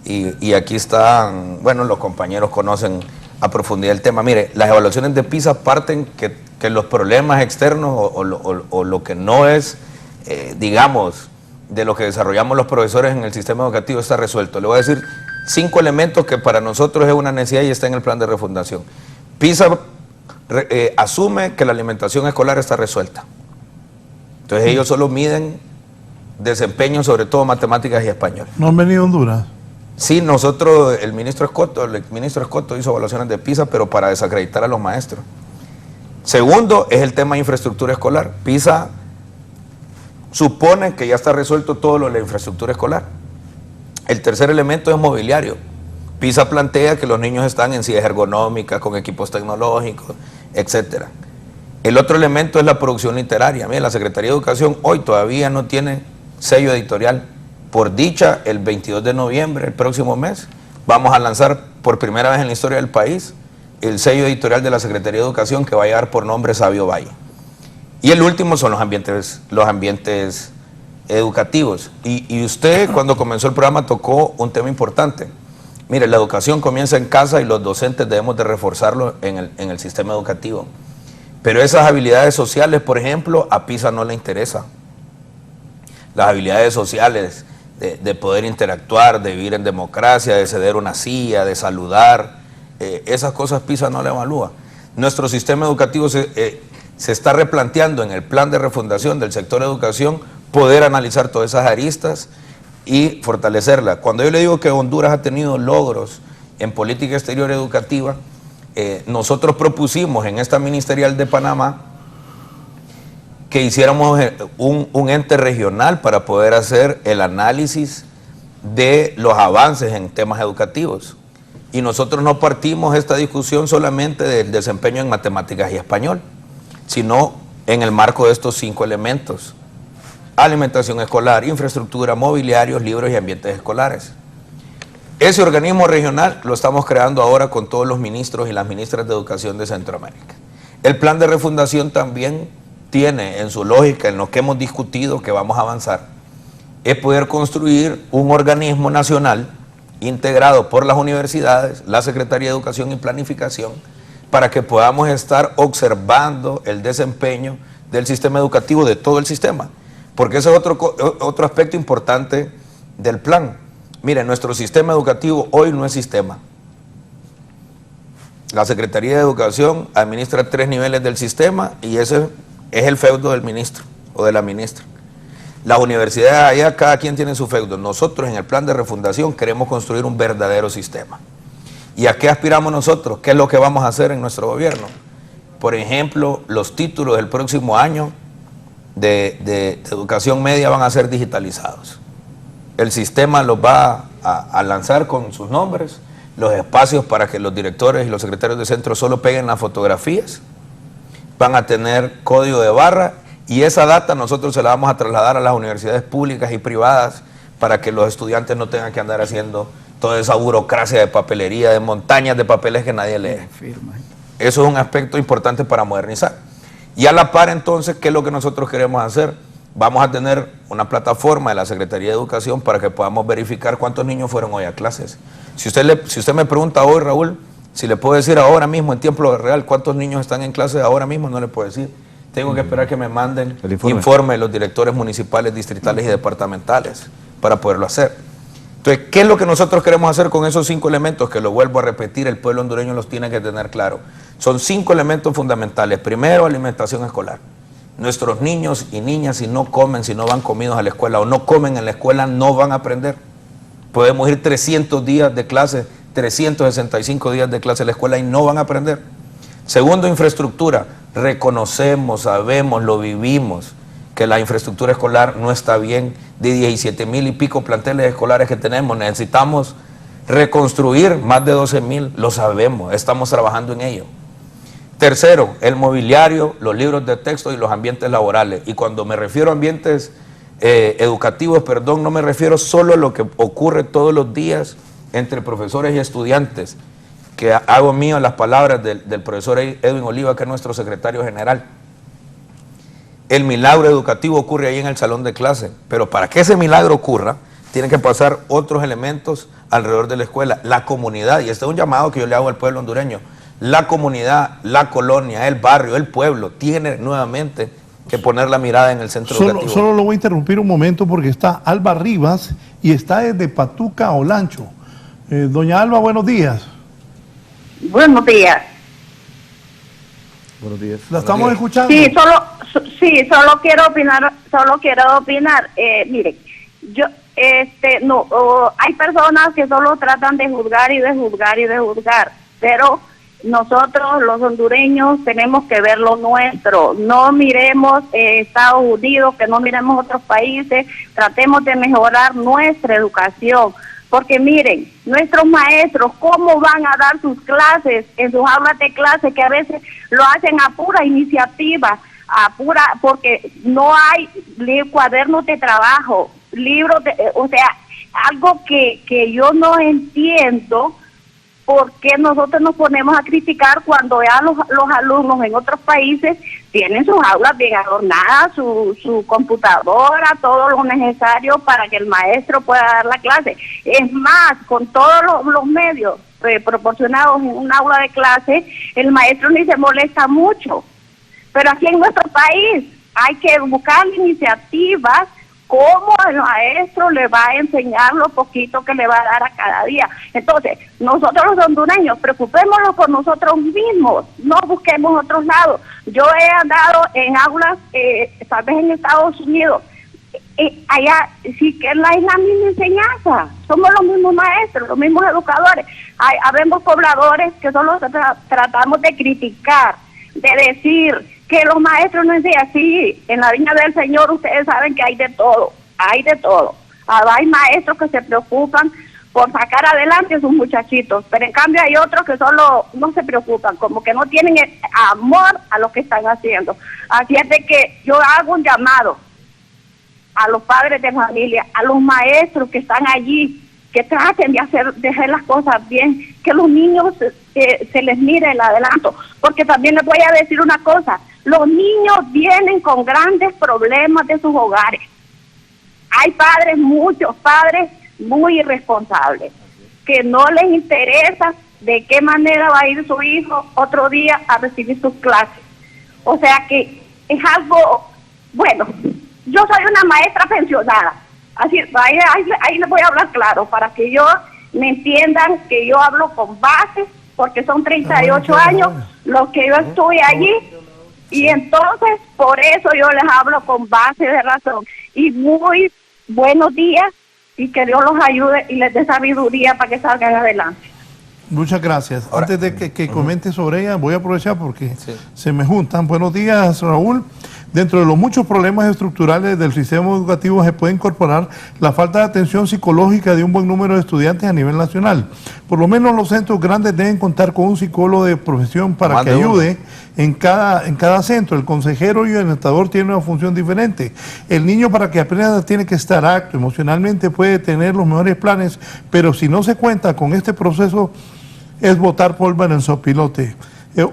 y aquí están, bueno, los compañeros conocen a profundidad el tema. Mire, las evaluaciones de PISA parten que los problemas externos o lo que no es, digamos, de lo que desarrollamos los profesores en el sistema educativo está resuelto. Le voy a decir 5 elementos que para nosotros es una necesidad y está en el plan de refundación. PISA asume que la alimentación escolar está resuelta. Entonces ellos solo miden desempeño, sobre todo matemáticas y español. ¿No han venido a Honduras? Sí, nosotros, el exministro Escoto hizo evaluaciones de PISA, pero para desacreditar a los maestros. Segundo, es el tema de infraestructura escolar. PISA supone que ya está resuelto todo lo de la infraestructura escolar. El tercer elemento es mobiliario. PISA plantea que los niños están en sillas ergonómicas, con equipos tecnológicos, etc. El otro elemento es la producción literaria. Mira, la Secretaría de Educación hoy todavía no tiene sello editorial. Por dicha, el 22 de noviembre, el próximo mes, vamos a lanzar por primera vez en la historia del país el sello editorial de la Secretaría de Educación, que va a llevar por nombre Sabio Valle. Y el último son los ambientes educativos. Y usted, cuando comenzó el programa, tocó un tema importante. Mire, la educación comienza en casa y los docentes debemos de reforzarlo en el sistema educativo. Pero esas habilidades sociales, por ejemplo, a PISA no le interesa. Las habilidades sociales de poder interactuar, de vivir en democracia, de ceder una silla, de saludar, esas cosas PISA no le evalúa. Nuestro sistema educativo se está replanteando en el plan de refundación del sector educación poder analizar todas esas aristas y fortalecerla. Cuando yo le digo que Honduras ha tenido logros en política exterior educativa, nosotros propusimos en esta ministerial de Panamá que hiciéramos un ente regional para poder hacer el análisis de los avances en temas educativos. Y nosotros no partimos esta discusión solamente del desempeño en matemáticas y español, sino en el marco de estos 5 elementos: alimentación escolar, infraestructura, mobiliarios, libros y ambientes escolares. Ese organismo regional lo estamos creando ahora con todos los ministros y las ministras de Educación de Centroamérica. El plan de refundación también tiene en su lógica, en lo que hemos discutido, que vamos a avanzar, es poder construir un organismo nacional integrado por las universidades, la Secretaría de Educación y Planificación, para que podamos estar observando el desempeño del sistema educativo, de todo el sistema. Porque ese es otro aspecto importante del plan. Mire, nuestro sistema educativo hoy no es sistema. La Secretaría de Educación administra 3 niveles del sistema y ese es el feudo del ministro o de la ministra. Las universidades allá, cada quien tiene su feudo. Nosotros en el plan de refundación queremos construir un verdadero sistema. ¿Y a qué aspiramos nosotros? ¿Qué es lo que vamos a hacer en nuestro gobierno? Por ejemplo, los títulos del próximo año de educación media van a ser digitalizados. El sistema los va a lanzar con sus nombres, los espacios para que los directores y los secretarios de centro solo peguen las fotografías, van a tener código de barra y esa data nosotros se la vamos a trasladar a las universidades públicas y privadas para que los estudiantes no tengan que andar haciendo toda esa burocracia de papelería, de montañas de papeles que nadie lee. Eso es un aspecto importante para modernizar. Y a la par entonces, ¿qué es lo que nosotros queremos hacer? Vamos a tener una plataforma de la Secretaría de Educación para que podamos verificar cuántos niños fueron hoy a clases. Si usted me pregunta hoy, Raúl, Si le puedo decir ahora mismo, en tiempo real, cuántos niños están en clase ahora mismo, no le puedo decir. Tengo que esperar que me manden el informe de los directores municipales, distritales y departamentales para poderlo hacer. Entonces, ¿qué es lo que nosotros queremos hacer con esos 5 elementos? Que lo vuelvo a repetir, el pueblo hondureño los tiene que tener claro. Son 5 elementos fundamentales. Primero, alimentación escolar. Nuestros niños y niñas, si no comen, si no van comidos a la escuela o no comen en la escuela, no van a aprender. Podemos ir 300 días de clase, 365 días de clase a la escuela y no van a aprender. Segundo, infraestructura. Reconocemos, sabemos, lo vivimos, que la infraestructura escolar no está bien. De 17,000 y pico planteles escolares que tenemos, necesitamos reconstruir más de 12,000, lo sabemos, estamos trabajando en ello. Tercero, el mobiliario, los libros de texto y los ambientes laborales. Y cuando me refiero a ambientes educativos, no me refiero solo a lo que ocurre todos los días entre profesores y estudiantes, que hago mío las palabras del profesor Edwin Oliva, que es nuestro secretario general. El milagro educativo ocurre ahí en el salón de clase, pero para que ese milagro ocurra, tienen que pasar otros elementos alrededor de la escuela, la comunidad, y este es un llamado que yo le hago al pueblo hondureño. La comunidad, la colonia, el barrio, el pueblo, tiene nuevamente que poner la mirada en el centro educativo. Solo lo voy a interrumpir un momento porque está Alba Rivas y está desde Patuca, Olancho. Doña Alba, buenos días. Buenos días. Buenos días. ¿La estamos escuchando? Sí, solo quiero opinar. Miren, yo, hay personas que solo tratan de juzgar y de juzgar y de juzgar, pero nosotros los hondureños tenemos que ver lo nuestro. No miremos Estados Unidos, que no miremos otros países, tratemos de mejorar nuestra educación. Porque miren, nuestros maestros, ¿cómo van a dar sus clases en sus aulas de clase, que a veces lo hacen a pura iniciativa, porque no hay cuadernos de trabajo, libros de, o sea, algo que yo no entiendo? ¿Por qué nosotros nos ponemos a criticar cuando ya los alumnos en otros países tienen sus aulas bien adornadas, su computadora, todo lo necesario para que el maestro pueda dar la clase? Es más, con todos los medios proporcionados en un aula de clase, el maestro ni se molesta mucho. Pero aquí en nuestro país hay que buscar iniciativas. ¿Cómo el maestro le va a enseñar lo poquito que le va a dar a cada día? Entonces, nosotros los hondureños, preocupémonos por nosotros mismos, no busquemos otros lados. Yo he andado en aulas, tal vez en Estados Unidos, allá sí que es la misma enseñanza, somos los mismos maestros, los mismos educadores. Habemos pobladores que solo tratamos de criticar, de decir que los maestros no enseñan. Sí, en la viña del Señor ustedes saben que hay de todo, hay de todo. Hay maestros que se preocupan por sacar adelante a sus muchachitos, pero en cambio hay otros que solo no se preocupan, como que no tienen el amor a lo que están haciendo. Así es de que yo hago un llamado a los padres de familia, a los maestros que están allí, que traten de hacer las cosas bien, que los niños se les mire el adelanto, porque también les voy a decir una cosa, los niños vienen con grandes problemas de sus hogares. Hay padres, muchos padres muy irresponsables, que no les interesa de qué manera va a ir su hijo otro día a recibir sus clases. O sea que es algo, bueno, yo soy una maestra pensionada, así ahí les voy a hablar claro, para que yo me entiendan que yo hablo con base, porque son 38 años los que yo estuve allí, y entonces por eso yo les hablo con base de razón. Y muy buenos días, y que Dios los ayude y les dé sabiduría para que salgan adelante. Muchas gracias. Ahora, antes de que comente sobre ella, voy a aprovechar porque se me juntan. Buenos días, Raúl. Dentro de los muchos problemas estructurales del sistema educativo se puede incorporar la falta de atención psicológica de un buen número de estudiantes a nivel nacional. Por lo menos los centros grandes deben contar con un psicólogo de profesión para que ayude en cada centro. El consejero y el orientador tienen una función diferente. El niño, para que aprenda, tiene que estar acto, emocionalmente puede tener los mejores planes, pero si no se cuenta con este proceso, es botar pólvora en sopilote.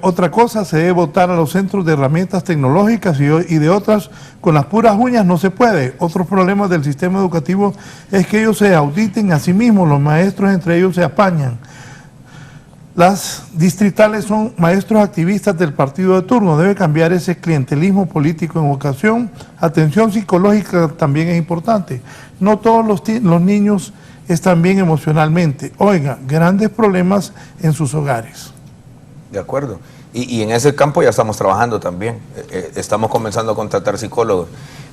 Otra cosa, se debe votar a los centros de herramientas tecnológicas y de otras con las puras uñas no se puede. Otros problemas del sistema educativo es que ellos se auditen a sí mismos, los maestros entre ellos se apañan. Las distritales son maestros activistas del partido de turno. Debe cambiar ese clientelismo político en educación. Atención psicológica también es importante. No todos los niños están bien emocionalmente. Oiga, grandes problemas en sus hogares. De acuerdo. Y en ese campo ya estamos trabajando también. Estamos comenzando a contratar psicólogos.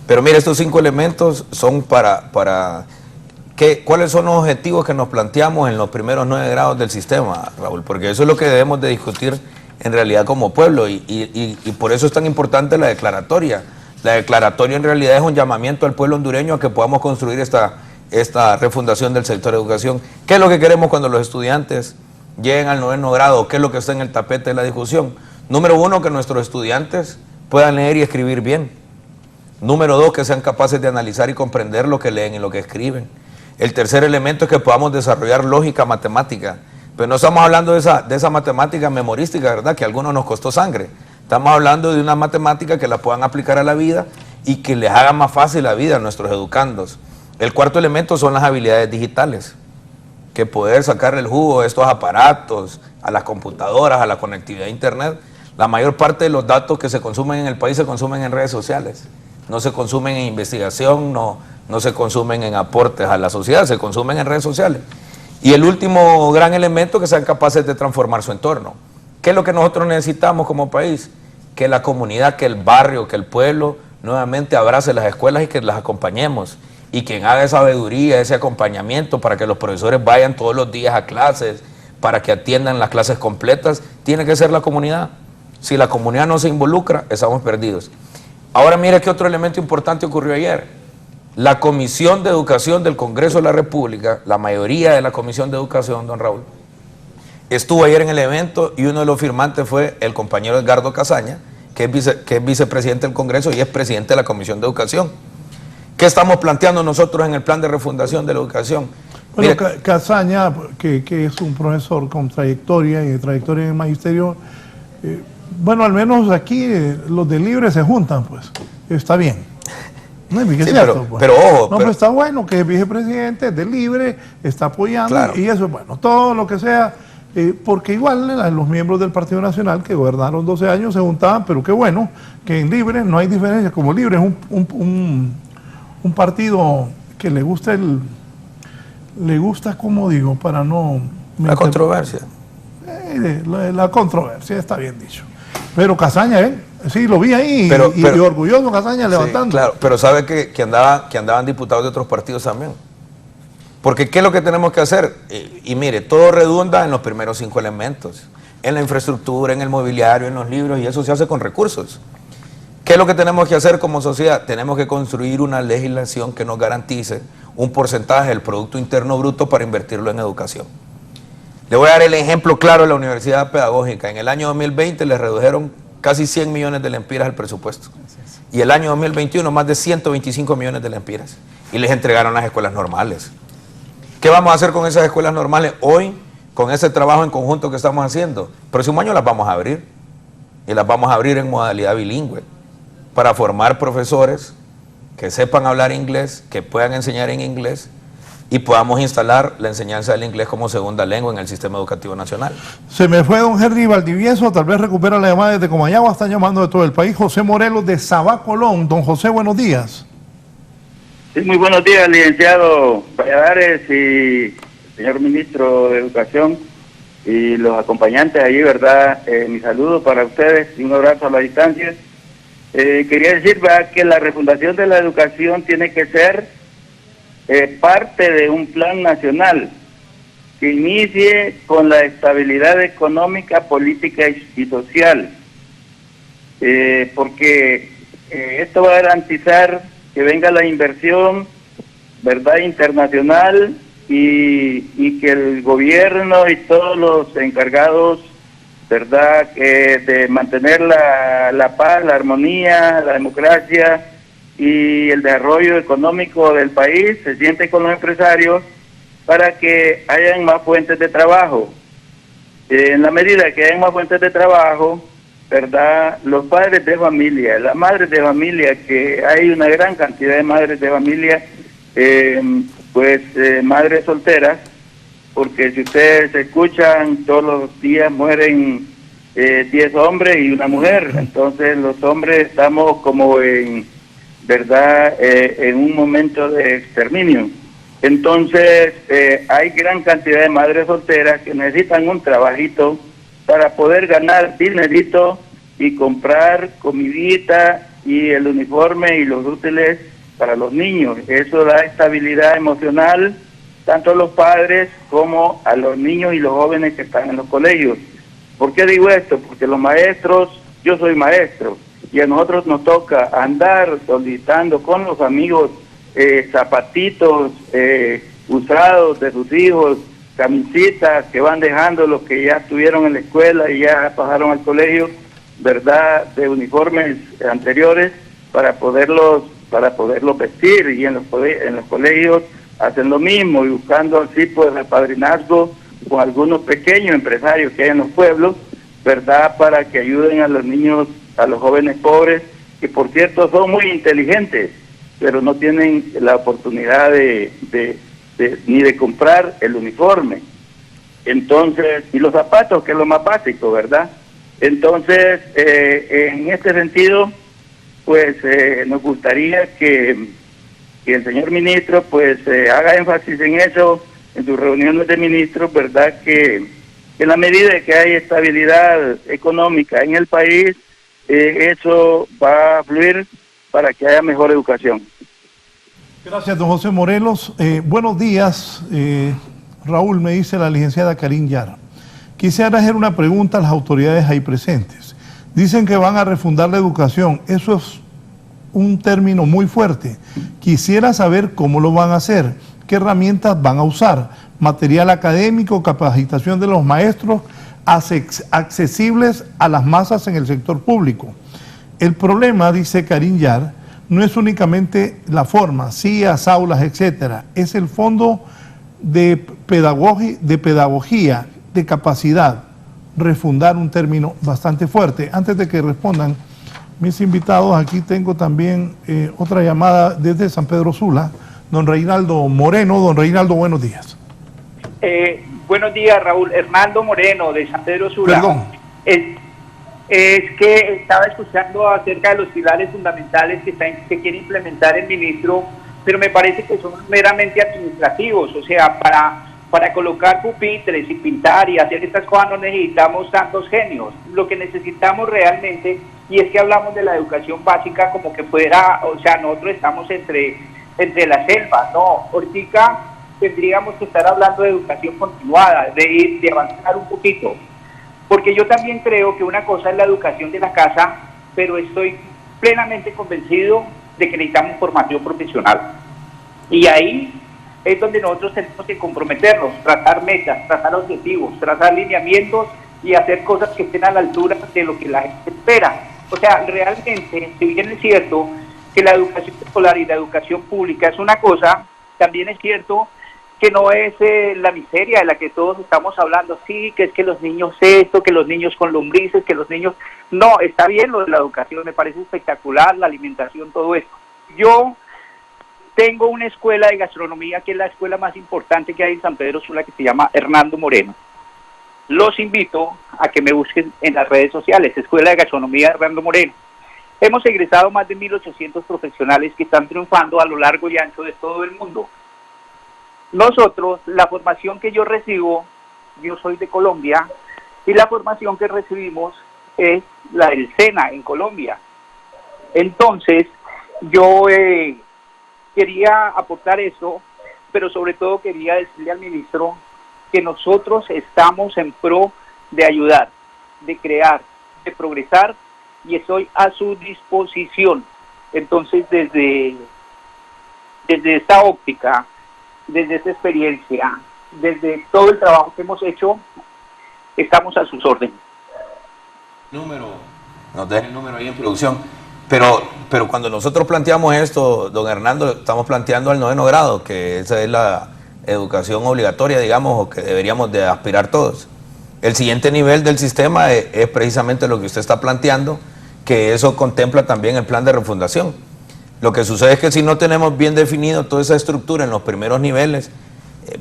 Pero mire, estos 5 elementos son ¿cuáles son los objetivos que nos planteamos en los primeros 9 grados del sistema, Raúl? Porque eso es lo que debemos de discutir en realidad como pueblo y por eso es tan importante la declaratoria. La declaratoria en realidad es un llamamiento al pueblo hondureño a que podamos construir esta refundación del sector de educación. ¿Qué es lo que queremos cuando los estudiantes lleguen al 9º grado? ¿Qué es lo que está en el tapete de la discusión? Número 1, que nuestros estudiantes puedan leer y escribir bien. Número 2, que sean capaces de analizar y comprender lo que leen y lo que escriben. El tercer elemento es que podamos desarrollar lógica matemática. Pero no estamos hablando de esa matemática memorística, ¿verdad? Que a algunos nos costó sangre. Estamos hablando de una matemática que la puedan aplicar a la vida y que les haga más fácil la vida a nuestros educandos. El cuarto elemento son las habilidades digitales. Que poder sacarle el jugo a estos aparatos, a las computadoras, a la conectividad a internet. La mayor parte de los datos que se consumen en el país se consumen en redes sociales. No se consumen en investigación, no se consumen en aportes a la sociedad, se consumen en redes sociales. Y el último gran elemento, que sean capaces de transformar su entorno. ¿Qué es lo que nosotros necesitamos como país? Que la comunidad, que el barrio, que el pueblo nuevamente abrace las escuelas y que las acompañemos. Y quien haga esa sabiduría, ese acompañamiento para que los profesores vayan todos los días a clases, para que atiendan las clases completas, tiene que ser la comunidad. Si la comunidad no se involucra, estamos perdidos. Ahora mire qué otro elemento importante ocurrió ayer. La Comisión de Educación del Congreso de la República, la mayoría de la Comisión de Educación, don Raúl, estuvo ayer en el evento y uno de los firmantes fue el compañero Edgardo Casaña, que es vicepresidente del Congreso y es presidente de la Comisión de Educación. ¿Qué estamos planteando nosotros en el plan de refundación de la educación? Bueno, Casaña, que es un profesor con trayectoria y trayectoria en el magisterio, bueno, al menos aquí los de Libre se juntan, pues, está bien. No, es cierto, pues. Pero ojo. No, pero está bueno que el vicepresidente de Libre está apoyando, claro. Y eso es bueno, todo lo que sea, porque igual los miembros del Partido Nacional que gobernaron 12 años se juntaban, pero qué bueno que en Libre no hay diferencia, como Libre es un partido que le gusta como digo, para no... La controversia. La controversia, está bien dicho. Pero Casaña, sí, lo vi ahí, y orgulloso Casaña levantando. Sí, claro, pero sabe que andaban diputados de otros partidos también. Porque ¿qué es lo que tenemos que hacer? Y mire, todo redunda en los primeros 5 elementos. En la infraestructura, en el mobiliario, en los libros, y eso se hace con recursos. ¿Qué es lo que tenemos que hacer como sociedad? Tenemos que construir una legislación que nos garantice un porcentaje del Producto Interno Bruto para invertirlo en educación. Le voy a dar el ejemplo claro de la Universidad Pedagógica. En el año 2020 les redujeron casi 100 millones de lempiras al presupuesto. Y el año 2021 más de 125 millones de lempiras. Y les entregaron las escuelas normales. ¿Qué vamos a hacer con esas escuelas normales hoy? Con ese trabajo en conjunto que estamos haciendo. El próximo año las vamos a abrir. Y las vamos a abrir en modalidad bilingüe. Para formar profesores que sepan hablar inglés, que puedan enseñar en inglés y podamos instalar la enseñanza del inglés como segunda lengua en el sistema educativo nacional. Se me fue don Henry Valdivieso, tal vez recupera la llamada desde Comayagua, están llamando de todo el país. José Morelos de Sabá, Colón. Don José, buenos días. Sí, muy buenos días, licenciado Valladares y señor ministro de Educación y los acompañantes allí, ¿verdad? Mi saludo para ustedes y un abrazo a la distancia. Quería decir, ¿verdad?, que la refundación de la educación tiene que ser parte de un plan nacional que inicie con la estabilidad económica, política y social, porque esto va a garantizar que venga la inversión, ¿verdad?, internacional y que el gobierno y todos los encargados, ¿verdad?, de mantener la paz, la armonía, la democracia y el desarrollo económico del país se siente con los empresarios para que hayan más fuentes de trabajo. En la medida que hayan más fuentes de trabajo, ¿verdad?, los padres de familia, las madres de familia, que hay una gran cantidad de madres de familia, madres solteras, porque si ustedes escuchan, todos los días mueren 10 hombres y una mujer. Entonces los hombres estamos como en verdad en un momento de exterminio. Entonces hay gran cantidad de madres solteras que necesitan un trabajito para poder ganar dinerito y comprar comidita y el uniforme y los útiles para los niños. Eso da estabilidad emocional tanto a los padres como a los niños y los jóvenes que están en los colegios. ¿Por qué digo esto? Porque los maestros, yo soy maestro, y a nosotros nos toca andar solicitando con los amigos zapatitos usados de sus hijos, camisitas que van dejando los que ya estuvieron en la escuela y ya pasaron al colegio, ¿verdad?, de uniformes anteriores para poderlos vestir, y en los colegios hacen lo mismo, y buscando así pues el padrinazgo con algunos pequeños empresarios que hay en los pueblos, ¿verdad?, para que ayuden a los niños, a los jóvenes pobres, que por cierto son muy inteligentes, pero no tienen la oportunidad ni de comprar el uniforme. Entonces, y los zapatos, que es lo más básico, ¿verdad? Entonces, en este sentido, pues nos gustaría que el señor ministro pues haga énfasis en eso, en sus reuniones de ministros, ¿verdad?, que en la medida de que hay estabilidad económica en el país, eso va a fluir para que haya mejor educación. Gracias, don José Morelos. Buenos días, Raúl, me dice la licenciada Karin Yar. Quisiera hacer una pregunta a las autoridades ahí presentes. Dicen que van a refundar la educación. Eso es un término muy fuerte. Quisiera saber cómo lo van a hacer, qué herramientas van a usar, material académico, capacitación de los maestros, accesibles a las masas en el sector público. El problema, dice Karin Yar, no es únicamente la forma, sillas, aulas, etcétera, es el fondo de pedagogía, de capacidad. Refundar, un término bastante fuerte. Antes de que respondan mis invitados, aquí tengo también otra llamada desde San Pedro Sula, don Reinaldo Moreno. Don Reinaldo, buenos días. Buenos días, Raúl. Hernando Moreno, de San Pedro Sula. Perdón. Es que estaba escuchando acerca de los pilares fundamentales que quiere implementar el ministro, pero me parece que son meramente administrativos. O sea, para colocar pupitres y pintar y hacer estas cosas no necesitamos tantos genios. Lo que necesitamos realmente, y es que hablamos de la educación básica como que fuera, o sea, nosotros estamos entre la selva, no. Ahorita tendríamos que estar hablando de educación continuada, de avanzar un poquito. Porque yo también creo que una cosa es la educación de la casa, pero estoy plenamente convencido de que necesitamos formación profesional. Y ahí es donde nosotros tenemos que comprometernos, trazar metas, trazar objetivos, trazar lineamientos y hacer cosas que estén a la altura de lo que la gente espera. O sea, realmente, si bien es cierto que la educación escolar y la educación pública es una cosa, también es cierto que no es la miseria de la que todos estamos hablando, sí, que es que los niños esto, que los niños con lombrices, que los niños... No, está bien lo de la educación, me parece espectacular, la alimentación, todo esto. Yo tengo una escuela de gastronomía que es la escuela más importante que hay en San Pedro Sula, que se llama Hernando Moreno. Los invito a que me busquen en las redes sociales, Escuela de Gastronomía Hernando Moreno. Hemos egresado más de 1.800 profesionales que están triunfando a lo largo y ancho de todo el mundo. Nosotros, la formación que yo recibo, yo soy de Colombia, y la formación que recibimos es la del SENA en Colombia. Entonces, yo quería aportar eso, pero sobre todo quería decirle al ministro que nosotros estamos en pro de ayudar, de crear, de progresar, y estoy a su disposición. Entonces, desde esta óptica, desde esta experiencia, desde todo el trabajo que hemos hecho, estamos a sus órdenes. Nos deja el número ahí en producción. Pero cuando nosotros planteamos esto, don Hernando, estamos planteando al 9º grado, que esa es la educación obligatoria, digamos, o que deberíamos de aspirar todos. El siguiente nivel del sistema es precisamente lo que usted está planteando, que eso contempla también el plan de refundación. Lo que sucede es que si no tenemos bien definido toda esa estructura en los primeros niveles,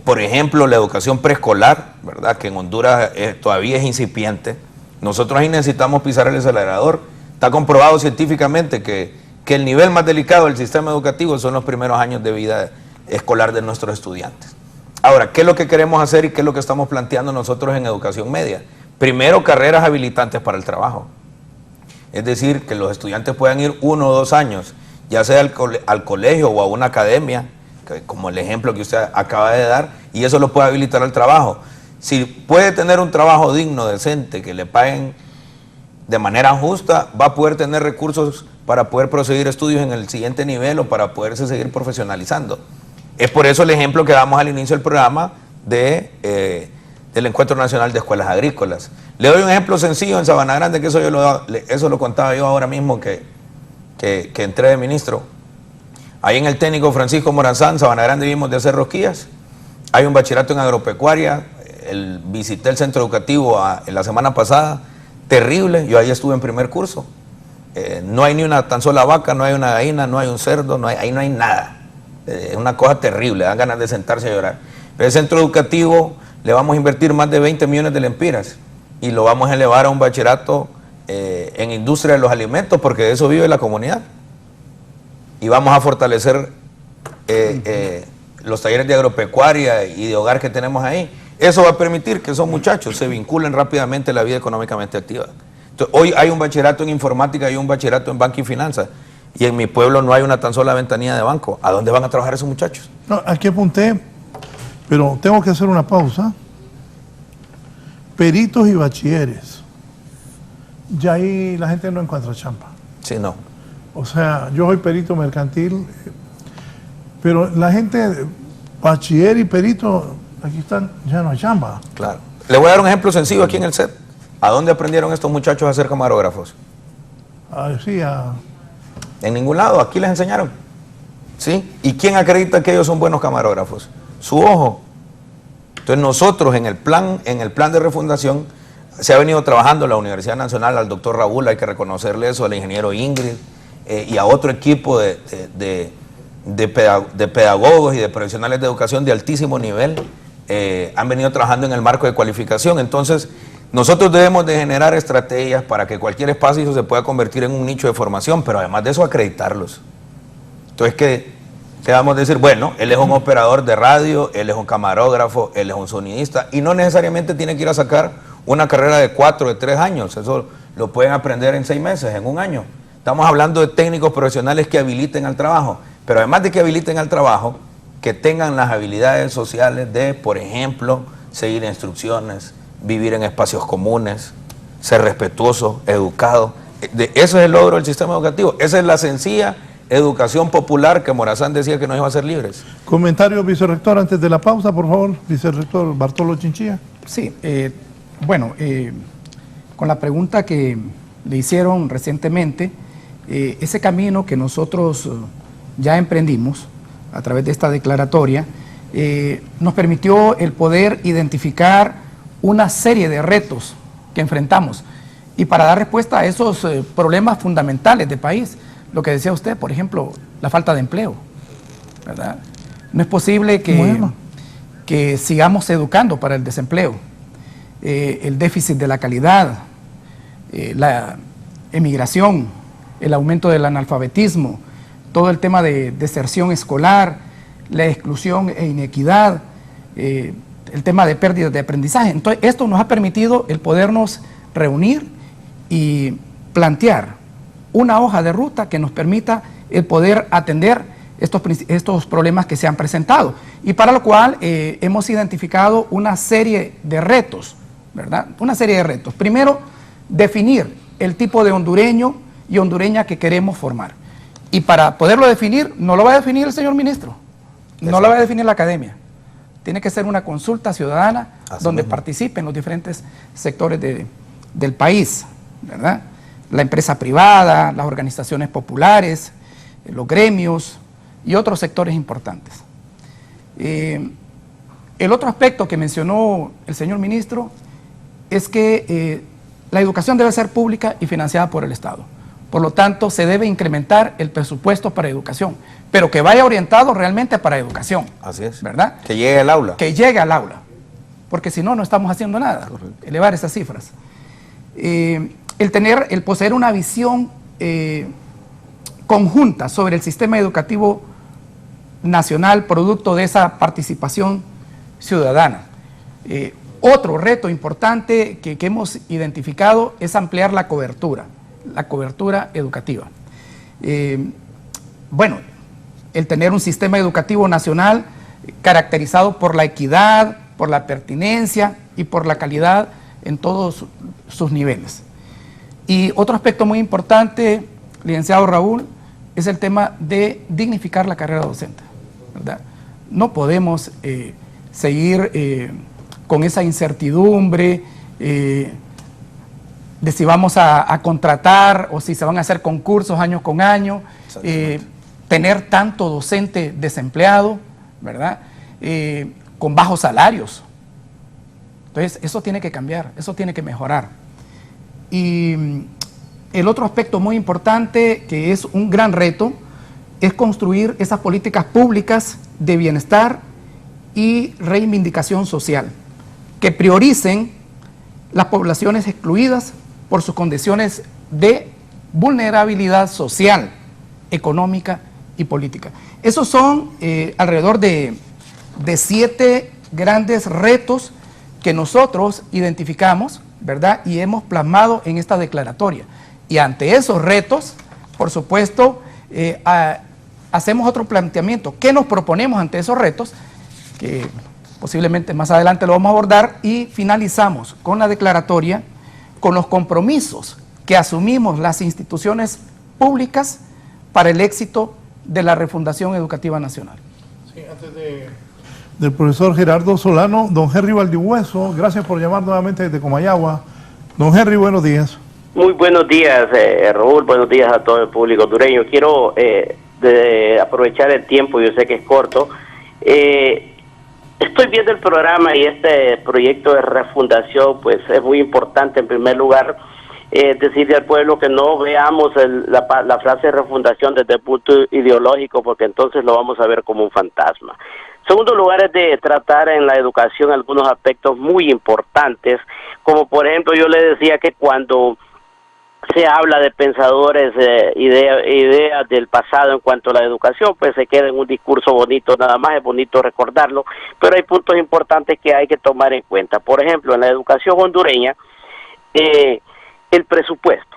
Por ejemplo, la educación preescolar, ¿verdad? Que en Honduras todavía es incipiente. Nosotros ahí necesitamos pisar el acelerador. Está comprobado científicamente que el nivel más delicado del sistema educativo son los primeros años de vida escolar de nuestros estudiantes. Ahora, ¿qué es lo que queremos hacer y qué es lo que estamos planteando nosotros en educación media? Primero, carreras habilitantes para el trabajo. Es decir, que los estudiantes puedan ir 1 o 2 años, ya sea al colegio o a una academia, como el ejemplo que usted acaba de dar, y eso lo puede habilitar al trabajo. Si puede tener un trabajo digno, decente, que le paguen de manera justa, va a poder tener recursos para poder proseguir estudios en el siguiente nivel o para poderse seguir profesionalizando. Es por eso el ejemplo que damos al inicio del programa del Encuentro Nacional de Escuelas Agrícolas. Le doy un ejemplo sencillo en Sabana Grande, que eso lo contaba yo ahora mismo que entré de ministro. Ahí en el técnico Francisco Morazán, Sabana Grande, vimos de hacer rosquillas. Hay un bachillerato en agropecuaria. Visité el centro educativo en la semana pasada. Terrible, yo ahí estuve en primer curso. No hay ni una tan sola vaca, no hay una gallina, no hay un cerdo, ahí no hay nada. Es una cosa terrible, dan ganas de sentarse a llorar. Pero el centro educativo le vamos a invertir más de 20 millones de lempiras y lo vamos a elevar a un bachillerato en industria de los alimentos, porque de eso vive la comunidad. Y vamos a fortalecer los talleres de agropecuaria y de hogar que tenemos ahí. Eso va a permitir que esos muchachos se vinculen rápidamente a la vida económicamente activa. Entonces, hoy hay un bachillerato en informática y un bachillerato en banca y finanzas, y en mi pueblo no hay una tan sola ventanilla de banco. ¿A dónde van a trabajar esos muchachos? No, aquí apunté, pero tengo que hacer una pausa. Peritos y bachilleres. Ya ahí la gente no encuentra chamba. Sí, no. O sea, yo soy perito mercantil, pero la gente, bachiller y perito, aquí están, ya no hay chamba. Claro. Le voy a dar un ejemplo sencillo aquí en el set. ¿A dónde aprendieron estos muchachos a ser camarógrafos? Sí, En ningún lado, aquí les enseñaron. ¿Sí? ¿Y quién acredita que ellos son buenos camarógrafos? Su ojo. Entonces nosotros en el plan de refundación se ha venido trabajando en la Universidad Nacional, al doctor Raúl, hay que reconocerle eso, al ingeniero Ingrid y a otro equipo de pedagogos y de profesionales de educación de altísimo nivel. Han venido trabajando en el marco de cualificación. Entonces nosotros debemos de generar estrategias para que cualquier espacio se pueda convertir en un nicho de formación, pero además de eso acreditarlos. Entonces que vamos a decir, bueno, él es un operador de radio, él es un camarógrafo, él es un sonidista, y no necesariamente tiene que ir a sacar una carrera de 4, de 3 años, eso lo pueden aprender en 6 meses, en 1 año. Estamos hablando de técnicos profesionales que habiliten al trabajo, pero además de que habiliten al trabajo, que tengan las habilidades sociales de, por ejemplo, seguir instrucciones, vivir en espacios comunes, ser respetuoso, educado. Eso es el logro del sistema educativo. Esa es la sencilla educación popular que Morazán decía que nos iba a hacer libres. Comentario, vicerrector, antes de la pausa, por favor, vicerrector Bartolo Chinchilla. Sí, con la pregunta que le hicieron recientemente, ese camino que nosotros ya emprendimos a través de esta declaratoria, nos permitió el poder identificar una serie de retos que enfrentamos y para dar respuesta a esos problemas fundamentales del país. Lo que decía usted, por ejemplo, la falta de empleo, ¿verdad? No es posible que sigamos educando para el desempleo, el déficit de la calidad, la emigración, el aumento del analfabetismo, todo el tema de deserción escolar, la exclusión e inequidad, el tema de pérdidas de aprendizaje. Entonces, esto nos ha permitido el podernos reunir y plantear una hoja de ruta que nos permita el poder atender estos problemas que se han presentado, y para lo cual hemos identificado una serie de retos, ¿verdad? Una serie de retos. Primero, definir el tipo de hondureño y hondureña que queremos formar. Y para poderlo definir, no lo va a definir el señor ministro, no lo va a definir la academia. Tiene que ser una consulta ciudadana donde participen los diferentes sectores del país, ¿verdad? La empresa privada, las organizaciones populares, los gremios y otros sectores importantes. El otro aspecto que mencionó el señor ministro es que la educación debe ser pública y financiada por el Estado. Por lo tanto, se debe incrementar el presupuesto para educación, pero que vaya orientado realmente para educación. Así es. ¿Verdad? Que llegue al aula. Que llegue al aula, porque si no, no estamos haciendo nada. Correcto. Elevar esas cifras. El poseer una visión conjunta sobre el sistema educativo nacional, producto de esa participación ciudadana. Otro reto importante que hemos identificado es ampliar la cobertura educativa. Bueno, el tener un sistema educativo nacional caracterizado por la equidad, por la pertinencia y por la calidad en todos sus niveles. Y otro aspecto muy importante, licenciado Raúl, es el tema de dignificar la carrera docente, ¿verdad? No podemos seguir con esa incertidumbre de si vamos a contratar o si se van a hacer concursos año con año, tener tanto docente desempleado, ¿verdad? Con bajos salarios. Entonces, eso tiene que cambiar, eso tiene que mejorar. Y el otro aspecto muy importante, que es un gran reto, es construir esas políticas públicas de bienestar y reivindicación social, que prioricen las poblaciones excluidas por sus condiciones de vulnerabilidad social, económica y política. Esos son alrededor de 7 grandes retos que nosotros identificamos, ¿verdad? Y hemos plasmado en esta declaratoria. Y ante esos retos, por supuesto, hacemos otro planteamiento. ¿Qué nos proponemos ante esos retos? Que posiblemente más adelante lo vamos a abordar, y finalizamos con la declaratoria, con los compromisos que asumimos las instituciones públicas para el éxito de la refundación educativa nacional. Sí, antes del profesor Gerardo Solano, don Henry Valdihueso, gracias por llamar nuevamente desde Comayagua. Don Henry, buenos días. Muy buenos días, Raúl, buenos días a todo el público hondureño. Quiero aprovechar el tiempo, yo sé que es corto. Estoy viendo el programa y este proyecto de refundación, pues es muy importante. En primer lugar, decirle al pueblo que no veamos la frase refundación desde el punto ideológico, porque entonces lo vamos a ver como un fantasma. Segundo lugar, es de tratar en la educación algunos aspectos muy importantes, como por ejemplo yo le decía que cuando se habla de pensadores, ideas del pasado en cuanto a la educación, pues se queda en un discurso bonito, nada más es bonito recordarlo, pero hay puntos importantes que hay que tomar en cuenta. Por ejemplo, en la educación hondureña, el presupuesto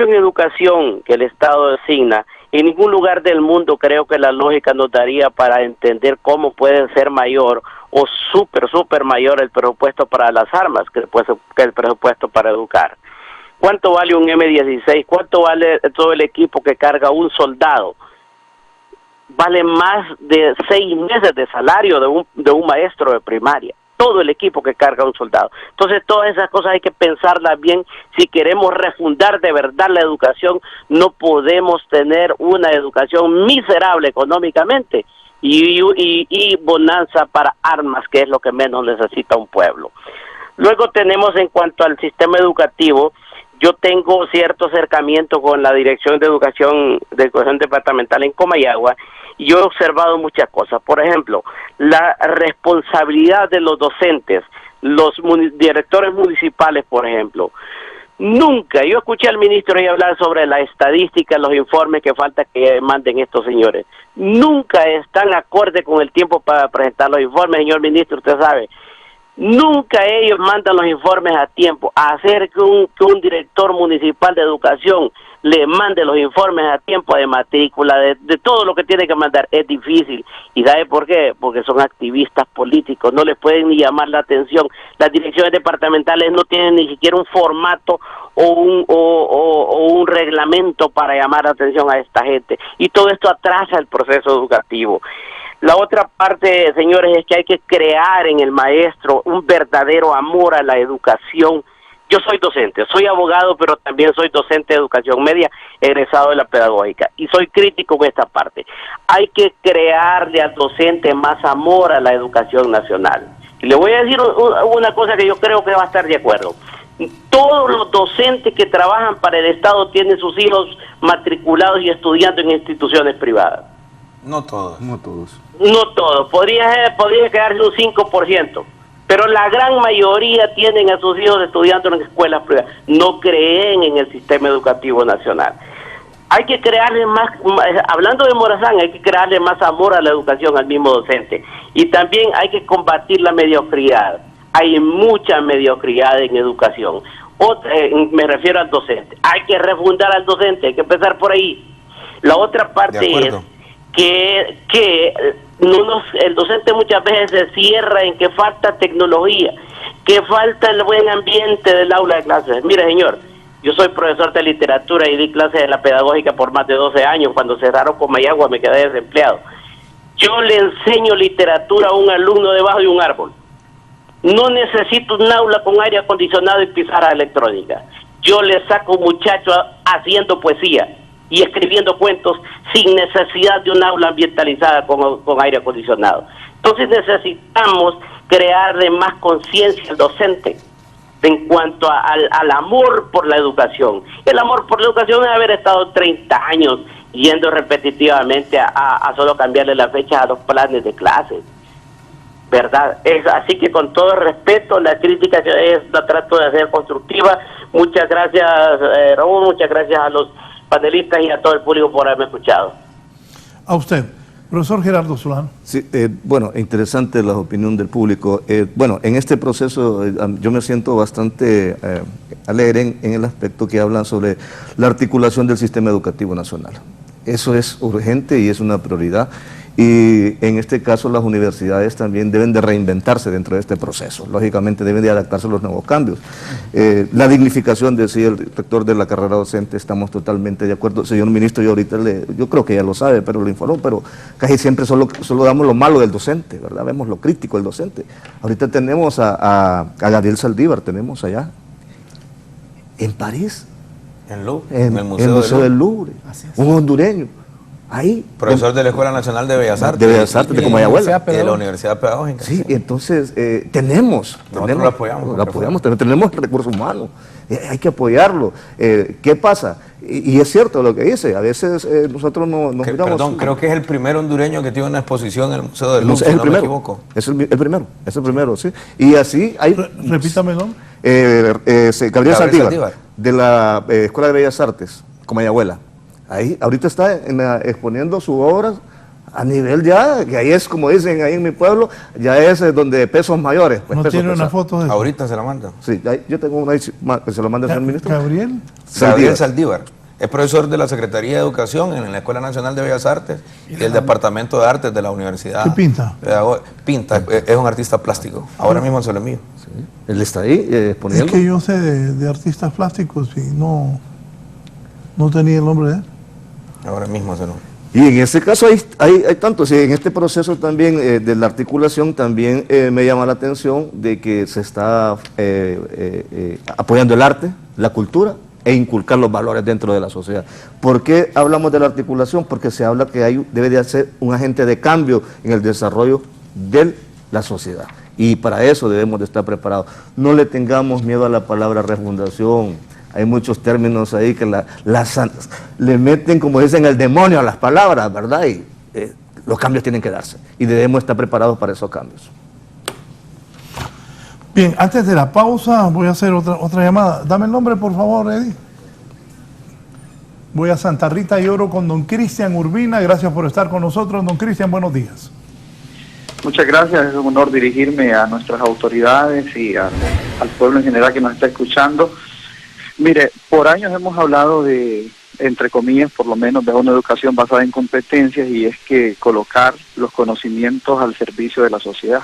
en educación que el Estado designa, en ningún lugar del mundo creo que la lógica nos daría para entender cómo puede ser mayor o súper mayor el presupuesto para las armas que el presupuesto para educar. ¿Cuánto vale un M16? ¿Cuánto vale todo el equipo que carga un soldado? Vale más de 6 meses de salario de un maestro de primaria. Todo el equipo que carga un soldado. Entonces, todas esas cosas hay que pensarlas bien. Si queremos refundar de verdad la educación, no podemos tener una educación miserable económicamente y bonanza para armas, que es lo que menos necesita un pueblo. Luego tenemos, en cuanto al sistema educativo, yo tengo cierto acercamiento con la Dirección de Educación Departamental en Comayagua, y yo he observado muchas cosas. Por ejemplo, la responsabilidad de los docentes, los directores municipales, por ejemplo. Nunca, yo escuché al ministro ahí hablar sobre la estadística, los informes que falta que manden estos señores. Nunca están acorde con el tiempo para presentar los informes, señor ministro, usted sabe. Nunca ellos mandan los informes a tiempo. Hacer que un director municipal de educación le mande los informes a tiempo de matrícula, de todo lo que tiene que mandar, es difícil. ¿Y sabe por qué? Porque son activistas políticos, no les pueden ni llamar la atención. Las direcciones departamentales no tienen ni siquiera un formato o un reglamento para llamar la atención a esta gente. Y todo esto atrasa el proceso educativo. La otra parte, señores, es que hay que crear en el maestro un verdadero amor a la educación. Yo soy docente, soy abogado, pero también soy docente de educación media, egresado de la pedagógica, y soy crítico en esta parte. Hay que crearle al docente más amor a la educación nacional. Y le voy a decir una cosa que yo creo que va a estar de acuerdo. Todos los docentes que trabajan para el Estado tienen sus hijos matriculados y estudiando en instituciones privadas. No todos. No todos. No todos, podría quedarse un 5%, pero la gran mayoría tienen a sus hijos estudiando en escuelas privadas. No creen en el sistema educativo nacional. Hay que crearle más, hablando de Morazán, hay que crearle más amor a la educación al mismo docente. Y también hay que combatir la mediocridad. Hay mucha mediocridad en educación. Me refiero al docente. Hay que refundar al docente, hay que empezar por ahí. La otra parte es que el docente muchas veces se cierra en que falta tecnología, que falta el buen ambiente del aula de clases. Mire, señor, yo soy profesor de literatura y di clases de la pedagógica por más de 12 años. Cuando cerraron Comayagua me quedé desempleado. Yo le enseño literatura a un alumno debajo de un árbol. No necesito un aula con aire acondicionado y pizarra electrónica. Yo le saco a un muchacho haciendo poesía y escribiendo cuentos sin necesidad de un aula ambientalizada con aire acondicionado. Entonces necesitamos crearle más conciencia al docente en cuanto al amor por la educación. El amor por la educación es haber estado 30 años yendo repetitivamente a solo cambiarle la fecha a los planes de clases, ¿verdad? Así que con todo respeto, la crítica la trato de hacer constructiva. Muchas gracias, Raúl, muchas gracias a los panelistas y a todo el público por haberme escuchado. A usted, profesor Gerardo Solano. Sí, bueno, interesante la opinión del público. Bueno, en este proceso yo me siento bastante alegre en el aspecto que hablan sobre la articulación del sistema educativo nacional. Eso es urgente y es una prioridad. Y en este caso las universidades también deben de reinventarse dentro de este proceso. Lógicamente deben de adaptarse a los nuevos cambios. La dignificación, decía el rector de la carrera docente, estamos totalmente de acuerdo. Señor ministro, yo ahorita yo creo que ya lo sabe, pero lo informó, pero casi siempre solo damos lo malo del docente, ¿verdad? Vemos lo crítico del docente. Ahorita tenemos a Gabriel Saldívar, tenemos allá, en París, en el Museo del Louvre, un hondureño. Ahí, profesor de la Escuela Nacional de Bellas Artes. De Bellas Artes, de Comayagüela. Y de la Universidad Pedagógica. Sí, entonces tenemos. Nosotros lo apoyamos. Tenemos recursos humanos. Hay que apoyarlo. ¿Qué pasa? Y es cierto lo que dice. A veces nosotros nos miramos. Perdón, creo que es el primer hondureño que tiene una exposición en el Museo del Louvre, si no me equivoco. Es el primero, sí. Y así hay. Repítame el nombre. Gabriel Saldívar, de la Escuela de Bellas Artes, Comayagüela. Ahí, ahorita está exponiendo sus obras a nivel ya, que ahí es como dicen ahí en mi pueblo, ya es donde pesos mayores. Pues, ¿No tiene una foto de eso? Ahorita se la manda. Sí, yo tengo una que se la manda el señor ministro. ¿Gabriel? Gabriel Saldívar. Es profesor de la Secretaría de Educación en la Escuela Nacional de Bellas Artes y el Departamento de Artes de la Universidad. ¿Qué pinta? Pinta, es un artista plástico. Ahora mismo se lo envío. Sí. Él está ahí exponiendo. Es que yo sé de artistas plásticos y no tenía el nombre de él. Ahora mismo se lo... Y en este caso hay tanto, sí, en este proceso también de la articulación también me llama la atención de que se está apoyando el arte, la cultura e inculcar los valores dentro de la sociedad. ¿Por qué hablamos de la articulación? Porque se habla que debe de ser un agente de cambio en el desarrollo de la sociedad. Y para eso debemos de estar preparados. No le tengamos miedo a la palabra refundación. Hay muchos términos ahí que le meten, como dicen, el demonio a las palabras, ¿verdad? Y los cambios tienen que darse. Y debemos estar preparados para esos cambios. Bien, antes de la pausa voy a hacer otra llamada. Dame el nombre, por favor, Eddie. Voy a Santa Rita y Oro con don Cristian Urbina. Gracias por estar con nosotros. Don Cristian, buenos días. Muchas gracias. Es un honor dirigirme a nuestras autoridades y al pueblo en general que nos está escuchando. Mire, por años hemos hablado de, entre comillas, por lo menos, de una educación basada en competencias, y es que colocar los conocimientos al servicio de la sociedad.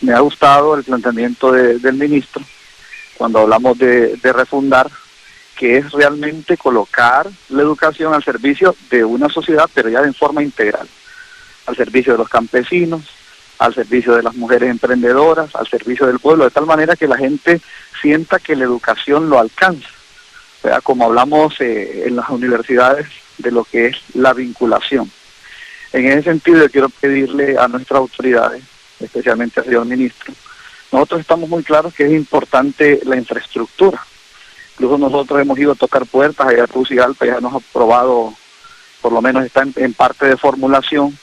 Me ha gustado el planteamiento del ministro cuando hablamos de refundar, que es realmente colocar la educación al servicio de una sociedad, pero ya de forma integral, al servicio de los campesinos, al servicio de las mujeres emprendedoras, al servicio del pueblo, de tal manera que la gente sienta que la educación lo alcanza. O sea, como hablamos en las universidades de lo que es la vinculación. En ese sentido, yo quiero pedirle a nuestras autoridades, especialmente al señor ministro, nosotros estamos muy claros que es importante la infraestructura. Incluso nosotros hemos ido a tocar puertas allá a Tegucigalpa, ya nos ha aprobado, por lo menos está en parte de formulación,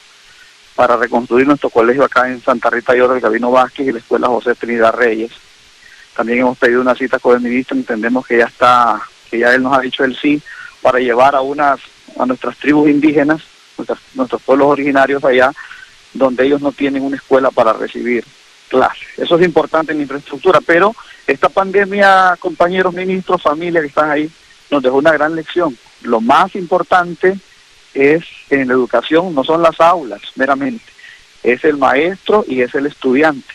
para reconstruir nuestro colegio acá en Santa Rita y Oro, el Gabino Vázquez y la Escuela José Trinidad Reyes. También hemos pedido una cita con el ministro, entendemos que ya él nos ha dicho el sí, para llevar a nuestras tribus indígenas, nuestros pueblos originarios allá, donde ellos no tienen una escuela para recibir clases. Eso es importante en la infraestructura, pero esta pandemia, compañeros ministros, familia que están ahí, nos dejó una gran lección. Lo más importante es en la educación, no son las aulas meramente, es el maestro y es el estudiante,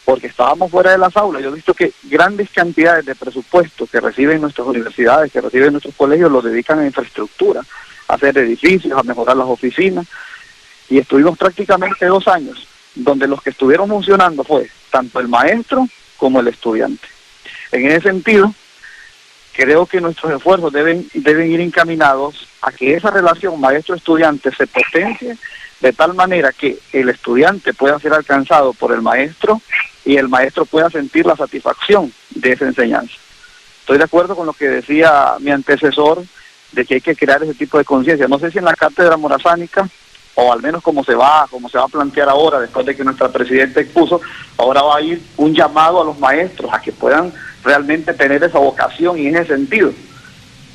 porque estábamos fuera de las aulas. Yo he visto que grandes cantidades de presupuesto que reciben nuestras universidades, que reciben nuestros colegios, los dedican a infraestructura, a hacer edificios, a mejorar las oficinas, y estuvimos prácticamente 2 años, donde los que estuvieron funcionando fue tanto el maestro como el estudiante. En ese sentido, creo que nuestros esfuerzos deben ir encaminados a que esa relación maestro-estudiante se potencie de tal manera que el estudiante pueda ser alcanzado por el maestro y el maestro pueda sentir la satisfacción de esa enseñanza. Estoy de acuerdo con lo que decía mi antecesor, de que hay que crear ese tipo de conciencia. No sé si en la cátedra morazánica, o al menos como se va a plantear ahora, después de que nuestra presidenta expuso, ahora va a ir un llamado a los maestros a que puedan realmente tener esa vocación, y en ese sentido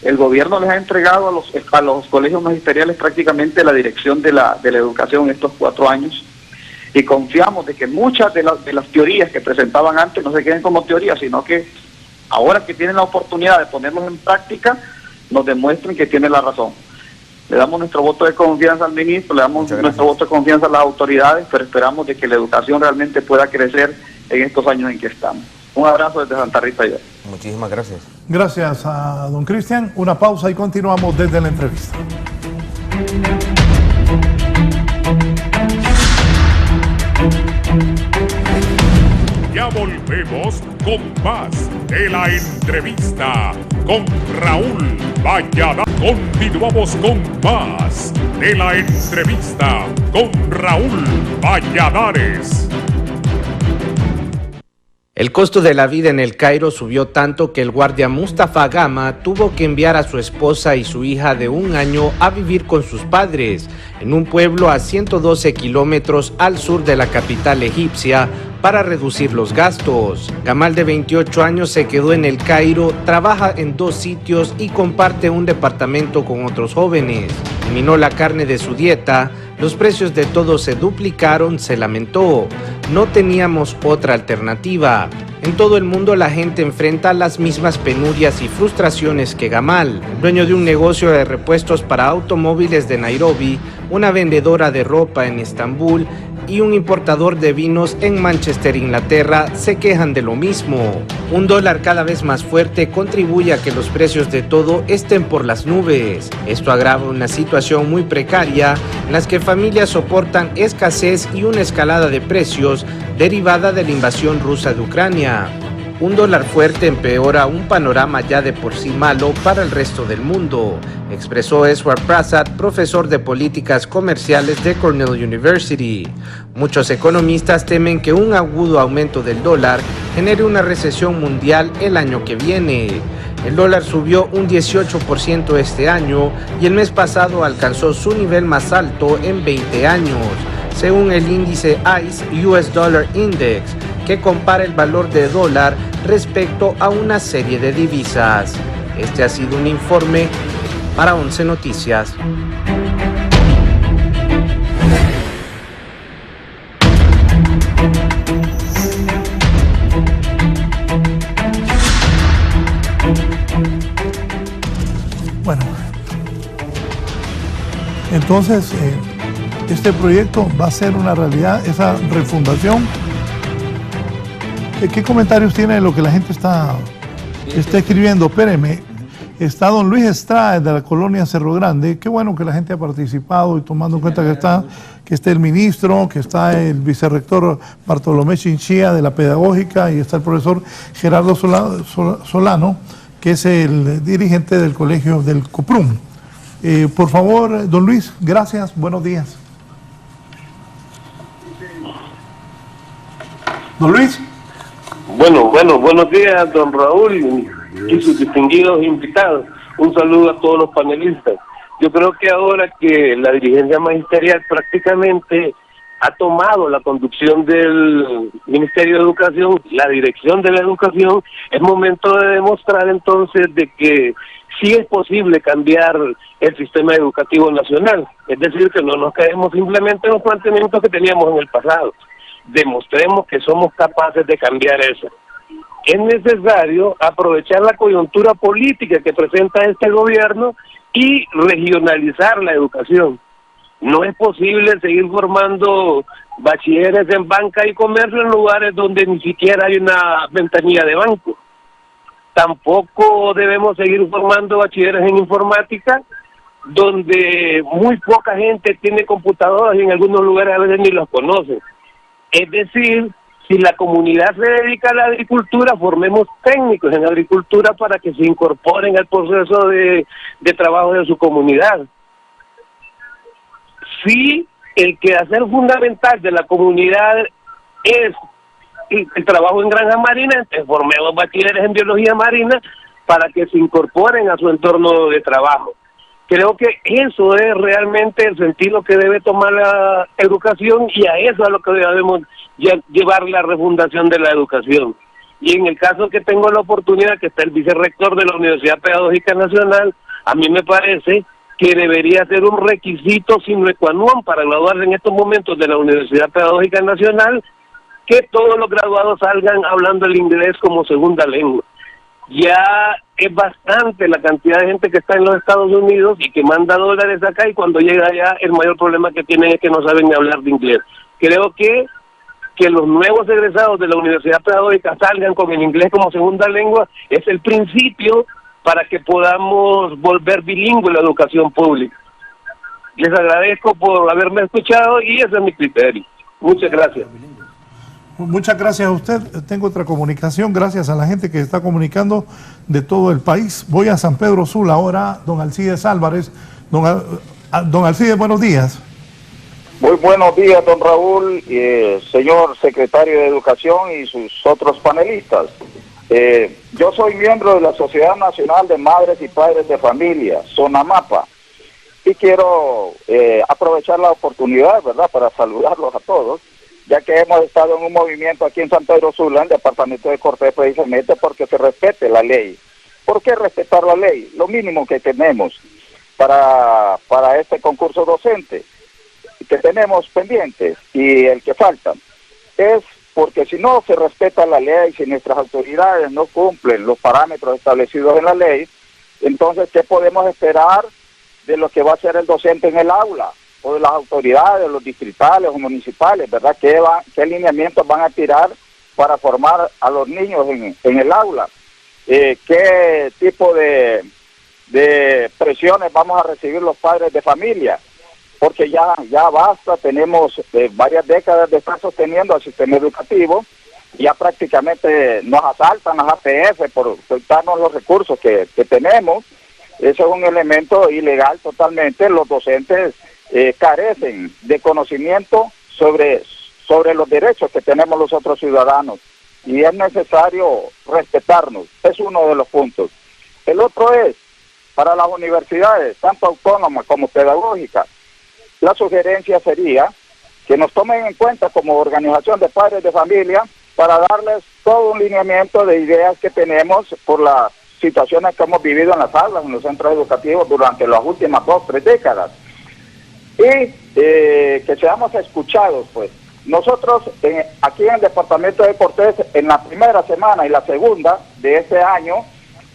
el gobierno les ha entregado a los colegios magisteriales prácticamente la dirección de la educación estos 4 años, y confiamos de que muchas de las teorías que presentaban antes no se queden como teorías, sino que ahora que tienen la oportunidad de ponerlos en práctica, nos demuestren que tienen la razón. Le damos nuestro voto de confianza al ministro, le damos nuestro voto de confianza a las autoridades, pero esperamos de que la educación realmente pueda crecer en estos años en que estamos. Un abrazo desde Santa Rita. Muchísimas gracias. Gracias a don Cristian. Una pausa y continuamos desde la entrevista. Ya volvemos con más de la entrevista con Raúl Valladares. Continuamos con más de la entrevista con Raúl Valladares. El costo de la vida en El Cairo subió tanto que el guardia Mustafa Gama tuvo que enviar a su esposa y su hija de 1 año a vivir con sus padres en un pueblo a 112 kilómetros al sur de la capital egipcia para reducir los gastos. Gamal, de 28 años, se quedó en El Cairo, trabaja en 2 sitios y comparte un departamento con otros jóvenes. Eliminó la carne de su dieta, los precios de todo se duplicaron, se lamentó. No teníamos otra alternativa. En todo el mundo la gente enfrenta las mismas penurias y frustraciones que Gamal, dueño de un negocio de repuestos para automóviles de Nairobi, una vendedora de ropa en Estambul y un importador de vinos en Manchester, Inglaterra, se quejan de lo mismo. Un dólar cada vez más fuerte contribuye a que los precios de todo estén por las nubes. Esto agrava una situación muy precaria en la que familias soportan escasez y una escalada de precios derivada de la invasión rusa de Ucrania. Un dólar fuerte empeora un panorama ya de por sí malo para el resto del mundo, expresó Eswar Prasad, profesor de políticas comerciales de Cornell University. Muchos economistas temen que un agudo aumento del dólar genere una recesión mundial el año que viene. El dólar subió un 18% este año y el mes pasado alcanzó su nivel más alto en 20 años, según el índice ICE US Dollar Index, que compara el valor de dólar respecto a una serie de divisas. Este ha sido un informe para 11 Noticias. Bueno, entonces este proyecto va a ser una realidad, esa refundación. ¿Qué comentarios tiene de lo que la gente está escribiendo? Espéreme, está don Luis Estrada de la colonia Cerro Grande. Qué bueno que la gente ha participado y tomando en cuenta que está el ministro, que está el vicerrector Bartolomé Chinchilla de la Pedagógica y está el profesor Gerardo Solano, que es el dirigente del colegio del CUPRUM. Por favor, don Luis, gracias, buenos días. Don Luis. Buenos días, don Raúl y sus distinguidos invitados. Un saludo a todos los panelistas. Yo creo que ahora que la dirigencia magisterial prácticamente ha tomado la conducción del Ministerio de Educación, la dirección de la educación, es momento de demostrar entonces de que sí es posible cambiar el sistema educativo nacional. Es decir, que no nos quedemos simplemente en los planteamientos que teníamos en el pasado. Demostremos que somos capaces de cambiar eso. Es necesario aprovechar la coyuntura política que presenta este gobierno y regionalizar la educación. No es posible seguir formando bachilleres en banca y comercio en lugares donde ni siquiera hay una ventanilla de banco. Tampoco debemos seguir formando bachilleres en informática, donde muy poca gente tiene computadoras y en algunos lugares a veces ni los conoce. Es decir, si la comunidad se dedica a la agricultura, formemos técnicos en agricultura para que se incorporen al proceso de trabajo de su comunidad. Si el quehacer fundamental de la comunidad es el trabajo en granja marina, entonces formemos bachilleres en biología marina para que se incorporen a su entorno de trabajo. Creo que eso es realmente el sentido que debe tomar la educación y a eso es a lo que debemos llevar la refundación de la educación. Y en el caso que tengo la oportunidad, que está el vicerrector de la Universidad Pedagógica Nacional, a mí me parece que debería ser un requisito sine qua non para graduarse en estos momentos de la Universidad Pedagógica Nacional, que todos los graduados salgan hablando el inglés como segunda lengua. Ya es bastante la cantidad de gente que está en los Estados Unidos y que manda dólares acá, y cuando llega allá el mayor problema que tienen es que no saben ni hablar de inglés. Creo que los nuevos egresados de la Universidad Pedagógica salgan con el inglés como segunda lengua es el principio para que podamos volver bilingüe la educación pública. Les agradezco por haberme escuchado y ese es mi criterio. Muchas gracias. Muchas gracias a usted. Tengo otra comunicación, gracias a la gente que está comunicando de todo el país. Voy a San Pedro Sula ahora, don Alcides Álvarez. Don Alcides, buenos días. Muy buenos días, don Raúl, señor secretario de Educación y sus otros panelistas. Yo soy miembro de la Sociedad Nacional de Madres y Padres de Familia, SONAMAPA, y quiero aprovechar la oportunidad, ¿verdad?, para saludarlos a todos, ya que hemos estado en un movimiento aquí en San Pedro Sula, en el departamento de Cortés, precisamente porque se respete la ley. ¿Por qué respetar la ley? Lo mínimo que tenemos para este concurso docente, que tenemos pendientes y el que falta, es porque si no se respeta la ley, si nuestras autoridades no cumplen los parámetros establecidos en la ley, entonces ¿qué podemos esperar de lo que va a ser el docente en el aula? O de las autoridades, los distritales o municipales, ¿verdad? ¿Qué lineamientos van a tirar para formar a los niños en el aula? ¿Qué tipo de presiones vamos a recibir los padres de familia? Porque ya basta, tenemos varias décadas de estar sosteniendo al sistema educativo, ya prácticamente nos asaltan las APF por soltarnos los recursos que tenemos. Eso es un elemento ilegal totalmente. Los docentes carecen de conocimiento sobre los derechos que tenemos los otros ciudadanos y es necesario respetarnos. Es uno de los puntos. El otro es, para las universidades, tanto autónomas como pedagógicas, la sugerencia sería que nos tomen en cuenta como organización de padres de familia para darles todo un lineamiento de ideas que tenemos por las situaciones que hemos vivido en las aulas, en los centros educativos durante las últimas 2 o 3 décadas. Y que seamos escuchados, pues. Nosotros aquí en el departamento de Cortés, en la primera semana y la segunda de este año,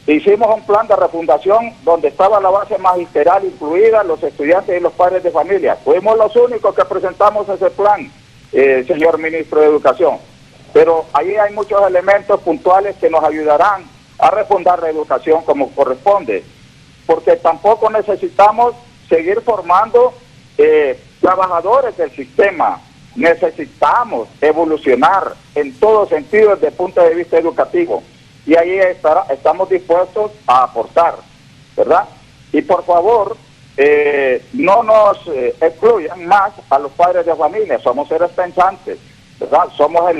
hicimos un plan de refundación donde estaba la base magisterial incluida, los estudiantes y los padres de familia. Fuimos los únicos que presentamos ese plan, señor ministro de Educación. Pero ahí hay muchos elementos puntuales que nos ayudarán a refundar la educación como corresponde, porque tampoco necesitamos seguir formando trabajadores del sistema. Necesitamos evolucionar en todo sentido desde el punto de vista educativo, y ahí estamos dispuestos a aportar, ¿verdad? Y por favor, no nos excluyan más a los padres de familia. Somos seres pensantes, ¿verdad? Somos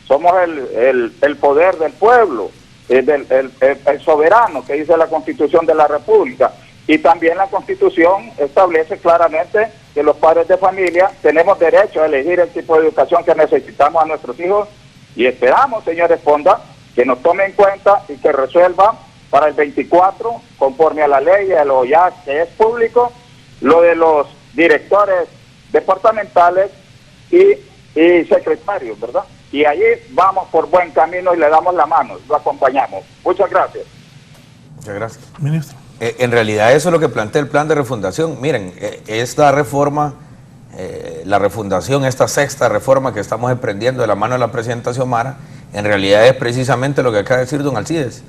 somos el poder del pueblo, el soberano que dice la Constitución de la República. Y también la Constitución establece claramente que los padres de familia tenemos derecho a elegir el tipo de educación que necesitamos a nuestros hijos, y esperamos, señor Esponda, que nos tome en cuenta y que resuelva para el 24, conforme a la ley, a lo ya que es público, lo de los directores departamentales y secretarios, ¿verdad? Y allí vamos por buen camino y le damos la mano, lo acompañamos. Muchas gracias. Muchas gracias. Ministro. En realidad eso es lo que plantea el plan de refundación. Miren, esta reforma, la refundación, esta sexta reforma que estamos emprendiendo de la mano de la presidenta Xiomara, en realidad es precisamente lo que acaba de decir don Alcides.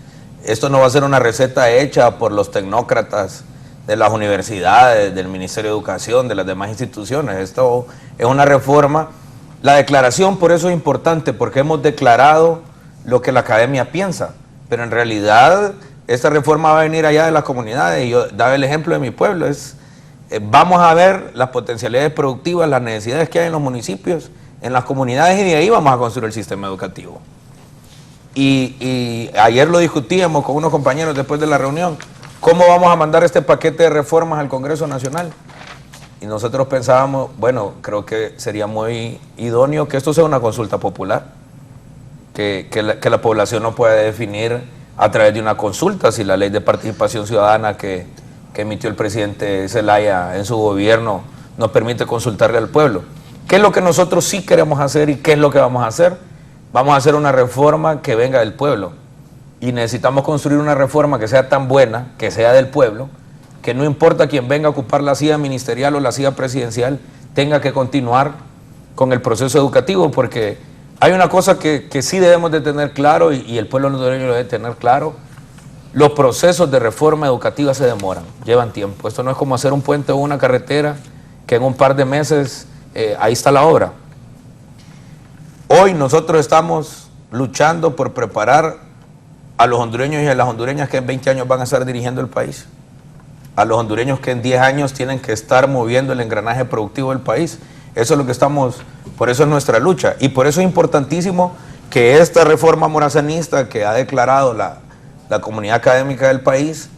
Esto no va a ser una receta hecha por los tecnócratas de las universidades, del Ministerio de Educación, de las demás instituciones. Esto es una reforma. La declaración por eso es importante, porque hemos declarado lo que la academia piensa, pero en realidad esta reforma va a venir allá de las comunidades. Y yo daba el ejemplo de mi pueblo, vamos a ver las potencialidades productivas, las necesidades que hay en los municipios, en las comunidades, y de ahí vamos a construir el sistema educativo. Y ayer lo discutíamos con unos compañeros después de la reunión, ¿cómo vamos a mandar este paquete de reformas al Congreso Nacional? Y nosotros pensábamos, bueno, creo que sería muy idóneo que esto sea una consulta popular, que la población no pueda definir a través de una consulta si la ley de participación ciudadana que emitió el presidente Zelaya en su gobierno nos permite consultarle al pueblo. ¿Qué es lo que nosotros sí queremos hacer y qué es lo que vamos a hacer? Vamos a hacer una reforma que venga del pueblo, y necesitamos construir una reforma que sea tan buena, que sea del pueblo, que no importa quién venga a ocupar la silla ministerial o la silla presidencial, tenga que continuar con el proceso educativo, porque hay una cosa que sí debemos de tener claro, y el pueblo hondureño lo debe tener claro: los procesos de reforma educativa se demoran, llevan tiempo. Esto no es como hacer un puente o una carretera que en un par de meses ahí está la obra. Hoy nosotros estamos luchando por preparar a los hondureños y a las hondureñas que en 20 años van a estar dirigiendo el país, a los hondureños que en 10 años tienen que estar moviendo el engranaje productivo del país. Eso es lo que estamos, por eso es nuestra lucha, y por eso es importantísimo que esta reforma morazanista que ha declarado la comunidad académica del país,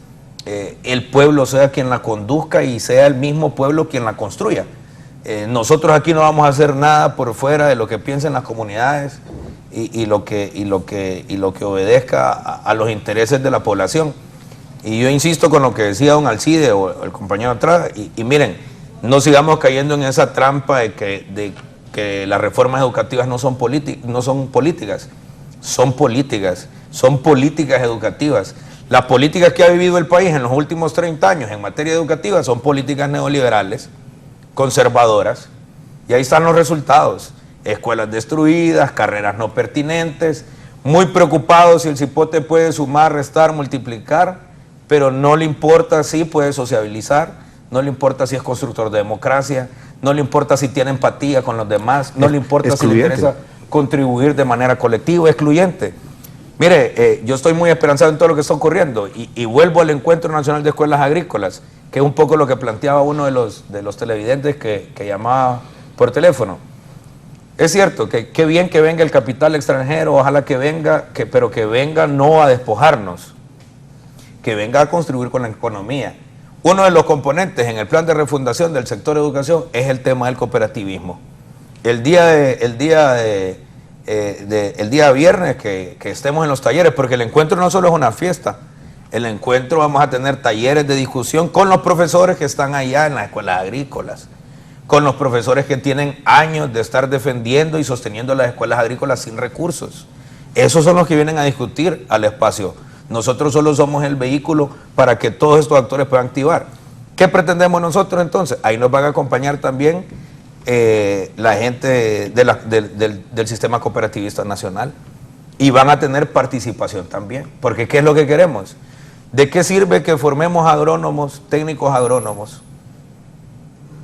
el pueblo sea quien la conduzca y sea el mismo pueblo quien la construya. Nosotros aquí no vamos a hacer nada por fuera de lo que piensen las comunidades y lo que obedezca a los intereses de la población. Y yo insisto con lo que decía don Alcide o el compañero atrás, y miren, no sigamos cayendo en esa trampa de que las reformas educativas no son políticas, son políticas educativas. Las políticas que ha vivido el país en los últimos 30 años en materia educativa son políticas neoliberales, conservadoras, y ahí están los resultados: escuelas destruidas, carreras no pertinentes, muy preocupados si el cipote puede sumar, restar, multiplicar, pero no le importa si puede sociabilizar, no le importa si es constructor de democracia, no le importa si tiene empatía con los demás, no le importa si le interesa contribuir de manera colectiva, excluyente. Mire, yo estoy muy esperanzado en todo lo que está ocurriendo, y vuelvo al Encuentro Nacional de Escuelas Agrícolas, que es un poco lo que planteaba uno de los televidentes que llamaba por teléfono. Es cierto que qué bien que venga el capital extranjero, ojalá que venga, pero que venga no a despojarnos, que venga a contribuir con la economía. Uno de los componentes en el plan de refundación del sector educación es el tema del cooperativismo. El día viernes que estemos en los talleres, porque el encuentro no solo es una fiesta, el encuentro vamos a tener talleres de discusión con los profesores que están allá en las escuelas agrícolas, con los profesores que tienen años de estar defendiendo y sosteniendo las escuelas agrícolas sin recursos. Esos son los que vienen a discutir al espacio. Nosotros solo somos el vehículo para que todos estos actores puedan activar. ¿Qué pretendemos nosotros entonces? Ahí nos van a acompañar también la gente del sistema cooperativista nacional, y van a tener participación también, porque ¿qué es lo que queremos? ¿De qué sirve que formemos agrónomos, técnicos agrónomos,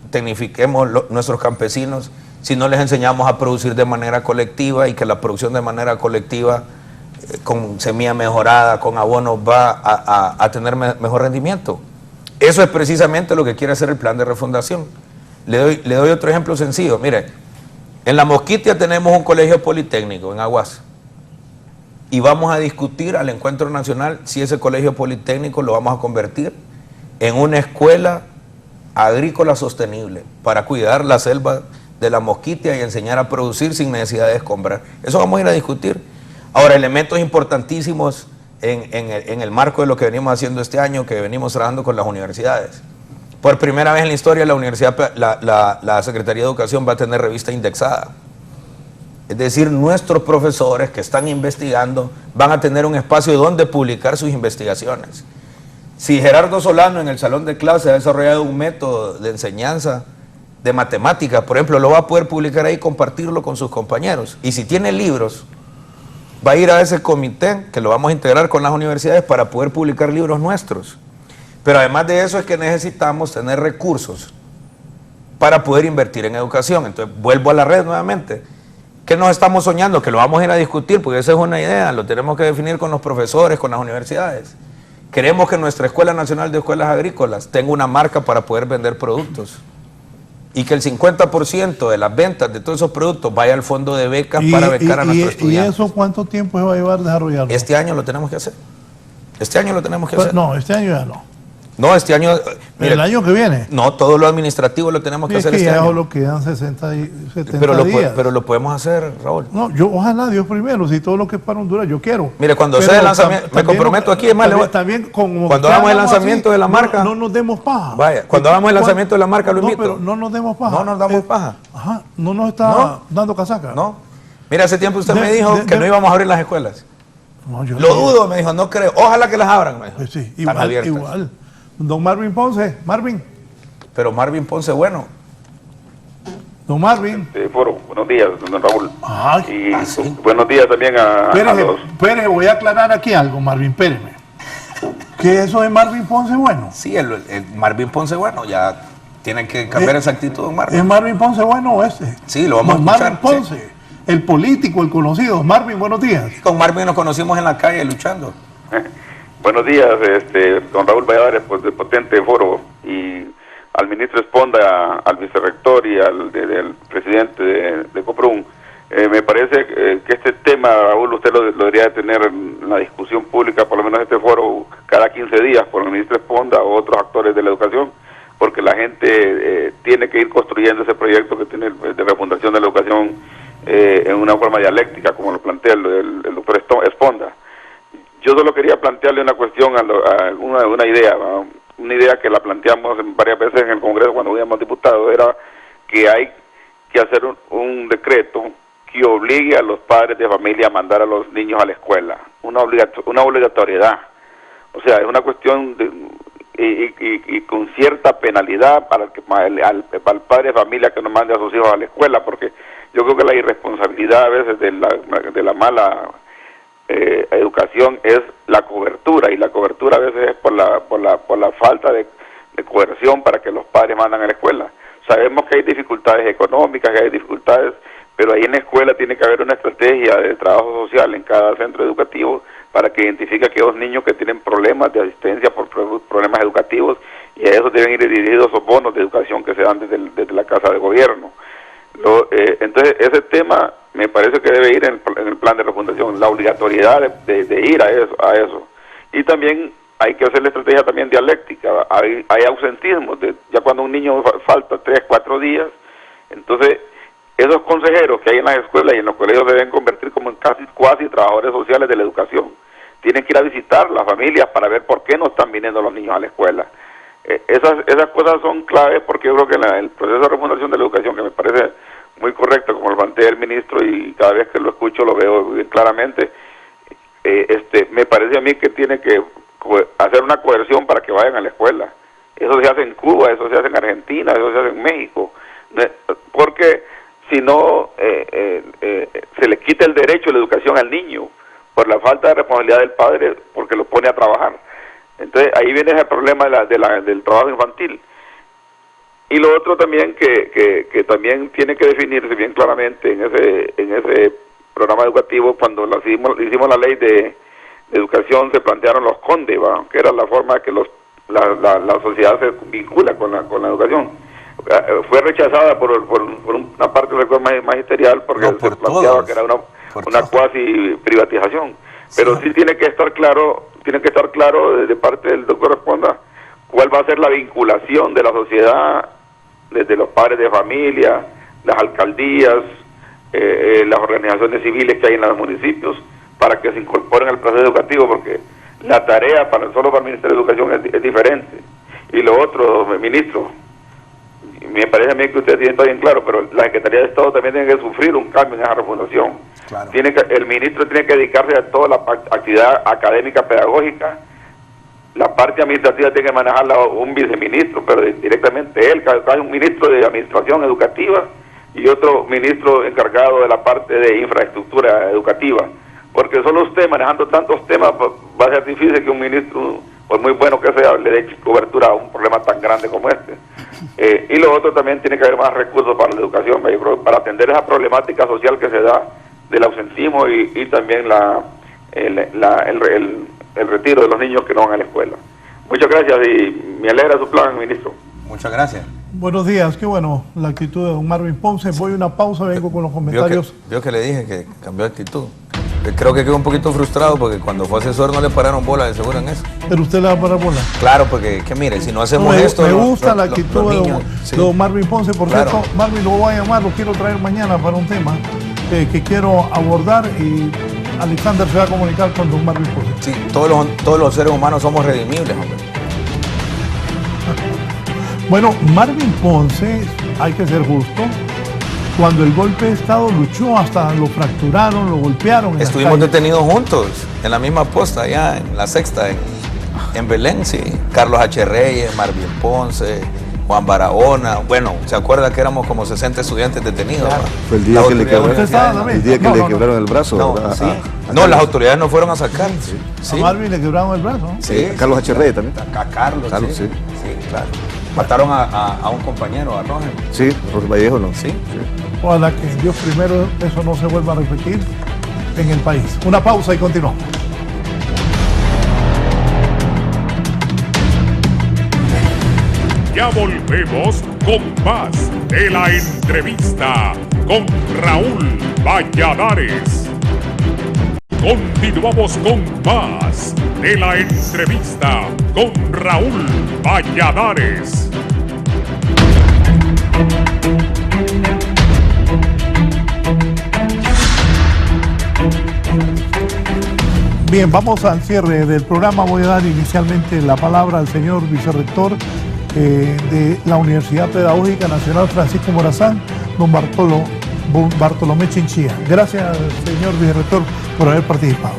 tecnifiquemos nuestros campesinos, si no les enseñamos a producir de manera colectiva, y que la producción de manera colectiva, con semilla mejorada, con abonos, va a tener mejor rendimiento? Eso es precisamente lo que quiere hacer el plan de refundación. Le doy otro ejemplo sencillo. Mire, En La Mosquitia tenemos un colegio politécnico en Aguas y vamos a discutir al encuentro nacional si ese colegio politécnico lo vamos a convertir en una escuela agrícola sostenible para cuidar la selva de La Mosquitia y enseñar a producir sin necesidad de escombrar. Eso vamos a ir a discutir. Ahora, elementos importantísimos en el marco de lo que venimos haciendo este año, que venimos trabajando con las universidades. Por primera vez en la historia, la Secretaría de Educación va a tener revista indexada. Es decir, nuestros profesores que están investigando van a tener un espacio donde publicar sus investigaciones. Si Gerardo Solano en el salón de clase ha desarrollado un método de enseñanza de matemáticas, por ejemplo, lo va a poder publicar ahí y compartirlo con sus compañeros. Y si tiene libros, va a ir a ese comité que lo vamos a integrar con las universidades para poder publicar libros nuestros. Pero además de eso es que necesitamos tener recursos para poder invertir en educación. Entonces vuelvo a la red nuevamente. ¿Qué nos estamos soñando? Que lo vamos a ir a discutir, porque esa es una idea, lo tenemos que definir con los profesores, con las universidades. Queremos que nuestra Escuela Nacional de Escuelas Agrícolas tenga una marca para poder vender productos. Y que el 50% de las ventas de todos esos productos vaya al fondo de becas para becar a nuestros estudiantes. ¿Y eso cuánto tiempo se va a llevar desarrollarlo? Este año lo tenemos que hacer. Este año lo tenemos que hacer. No, este año ya no. No, este año... Mire, ¿el año que viene? No, todo lo administrativo lo tenemos que hacer este año. Es que ya solo quedan 60 y 70 días. Pero lo podemos hacer, Raúl. No, yo ojalá Dios primero, si todo lo que es para Honduras, yo quiero. Mire, cuando sea el lanzamiento, me comprometo aquí, es más, cuando hagamos el lanzamiento de la marca... No nos demos paja. Vaya, cuando hagamos el lanzamiento de la marca, lo invito. No, pero no nos demos paja. No nos damos paja. Ajá, no nos está dando casaca. No. Mira, hace tiempo usted me dijo que no íbamos a abrir las escuelas. No, yo lo dudo, me dijo, no creo. Ojalá que las abran, me dijo. Pues sí, igual. Don Marvin Ponce, Marvin. Pero Marvin Ponce, bueno. Don Marvin. Foro, buenos días, don Raúl. Sí. Buenos días también a los... Pérez, voy a aclarar aquí algo, Marvin, espéreme. ¿Que eso es Marvin Ponce bueno? Sí, el Marvin Ponce bueno, ya tiene que cambiar esa actitud, don Marvin. ¿Es Marvin Ponce bueno o este? Sí, lo vamos a escuchar. Marvin Ponce, sí. El político, el conocido. Marvin, buenos días. Con Marvin nos conocimos en la calle luchando. Buenos días, don Raúl Valladares, pues del potente foro, y al ministro Esponda, al vicerrector y al presidente de Coprun. Me parece que este tema, Raúl, usted lo debería tener en la discusión pública, por lo menos este foro, cada 15 días, por el ministro Esponda o otros actores de la educación, porque la gente tiene que ir construyendo ese proyecto que tiene de refundación de la educación en una forma dialéctica, como lo plantea el doctor Esponda. Yo solo quería plantearle una cuestión, una idea que la planteamos varias veces en el Congreso cuando éramos diputados, era que hay que hacer un decreto que obligue a los padres de familia a mandar a los niños a la escuela, una obligatoriedad. O sea, es una cuestión y con cierta penalidad para el padre de familia que no mande a sus hijos a la escuela, porque yo creo que la irresponsabilidad a veces de la mala educación es la cobertura, y la cobertura a veces es por la falta de coerción para que los padres mandan a la escuela. Sabemos que hay dificultades económicas, que hay dificultades, pero ahí en la escuela tiene que haber una estrategia de trabajo social en cada centro educativo para que identifique a aquellos niños que tienen problemas de asistencia por problemas educativos, y a eso deben ir dirigidos esos bonos de educación que se dan desde la Casa de Gobierno. Entonces ese tema me parece que debe ir en el plan de refundación, la obligatoriedad de ir a eso. Y también hay que hacer la estrategia también dialéctica. Hay ausentismo, ya cuando un niño falta 3, 4 días, entonces esos consejeros que hay en las escuelas y en los colegios se deben convertir como en cuasi trabajadores sociales de la educación. Tienen que ir a visitar las familias para ver por qué no están viniendo los niños a la escuela. Esas cosas son claves, porque yo creo que el proceso de refundación de la educación, que me parece muy correcto, como lo plantea el ministro, y cada vez que lo escucho lo veo bien claramente, me parece a mí que tiene que hacer una coerción para que vayan a la escuela. Eso se hace en Cuba, eso se hace en Argentina, eso se hace en México, porque si no se le quita el derecho a la educación al niño por la falta de responsabilidad del padre, porque lo pone a trabajar. Entonces ahí viene ese problema del trabajo infantil. Y lo otro también que también tiene que definirse bien claramente en ese programa educativo, cuando hicimos la ley de educación, se plantearon los CONDE, que era la forma que la sociedad se vincula con la educación. fue rechazada por una parte del recuerdo magisterial porque se planteaba todos, que era una cuasi privatización. Pero sí tiene que estar claro de parte del doctor Esponda cuál va a ser la vinculación de la sociedad, desde los padres de familia, las alcaldías, las organizaciones civiles que hay en los municipios, para que se incorporen al proceso educativo, porque la tarea solo para el Ministerio de Educación es diferente. Y lo otro, ministro, me parece a mí que usted tiene todo bien claro, pero la Secretaría de Estado también tiene que sufrir un cambio en esa refundación. Claro. El ministro tiene que dedicarse a toda la actividad académica, pedagógica. La parte administrativa tiene que manejarla un viceministro, pero directamente él, hay un ministro de administración educativa y otro ministro encargado de la parte de infraestructura educativa, porque solo usted manejando tantos temas va a ser difícil que un ministro, por muy bueno que sea, le dé cobertura a un problema tan grande como este. Y lo otro, también tiene que haber más recursos para la educación, para atender esa problemática social que se da del ausentismo y también el retiro de los niños que no van a la escuela. Muchas gracias y me alegra su plan, ministro. Muchas gracias. Buenos días, qué bueno la actitud de don Marvin Ponce. Voy a una pausa, vengo con los comentarios. Vio que le dije que cambió de actitud. Creo que quedó un poquito frustrado porque cuando fue asesor no le pararon bola, de seguro en eso. Pero usted le va a parar bola. Claro, porque que mire, si no hacemos esto... Me gusta la actitud de don Marvin Ponce. Por cierto, Marvin, lo voy a llamar, lo quiero traer mañana para un tema que quiero abordar y Alexander se va a comunicar con don Marvin Ponce. Sí, todos los seres humanos somos redimibles, hombre. Bueno, Marvin Ponce, hay que ser justo, cuando el golpe de Estado luchó, hasta lo fracturaron, lo golpearon. Estuvimos detenidos juntos, en la misma posta, allá en la Sexta, en Belén, sí. Carlos H. Reyes, Marvin Ponce, Juan Barahona. Bueno, ¿se acuerda que éramos como 60 estudiantes detenidos? Claro. Fue el día que le quebraron el brazo. No, las autoridades no fueron a sacar. Sí. A Marvin le quebraron el brazo. Sí. A Carlos H. Reyes también. A Carlos, sí. Sí, claro. Mataron a un compañero, a Roger. Sí, Roger Vallejo, ¿no? Sí. Ojalá que Dios primero eso no se vuelva a repetir en el país. Una pausa y continuamos. Ya volvemos con más de la entrevista con Raúl Valladares. Continuamos con más de la entrevista con Raúl Valladares. Bien, vamos al cierre del programa. Voy a dar inicialmente la palabra al señor vicerrector de la Universidad Pedagógica Nacional Francisco Morazán, don Bartolomé Chinchilla. Gracias, señor vicerrector, por haber participado.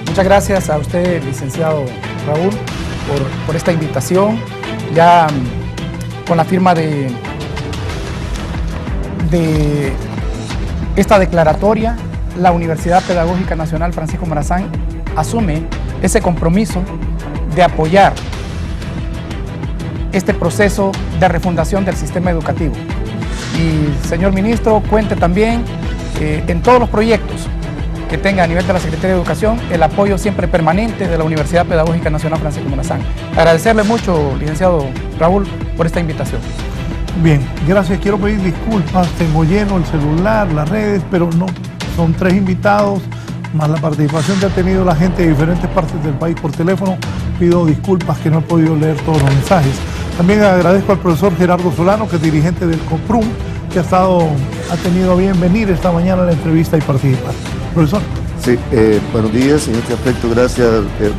Muchas gracias a usted, licenciado Raúl, por esta invitación. Ya con la firma de esta declaratoria, la Universidad Pedagógica Nacional Francisco Morazán asume ese compromiso de apoyar este proceso de refundación del sistema educativo. Y, señor ministro, cuente también en todos los proyectos que tenga a nivel de la Secretaría de Educación el apoyo siempre permanente de la Universidad Pedagógica Nacional Francisco Morazán. Agradecerle mucho, licenciado Raúl, por esta invitación. Bien, gracias. Quiero pedir disculpas, tengo lleno el celular, las redes, pero no, son 3 invitados, más la participación que ha tenido la gente de diferentes partes del país por teléfono. Pido disculpas que no he podido leer todos los mensajes. También agradezco al profesor Gerardo Solano, que es dirigente del COPRUM, que ha tenido a bien venir esta mañana a la entrevista y participar. Profesor. Sí, buenos días. En este aspecto, gracias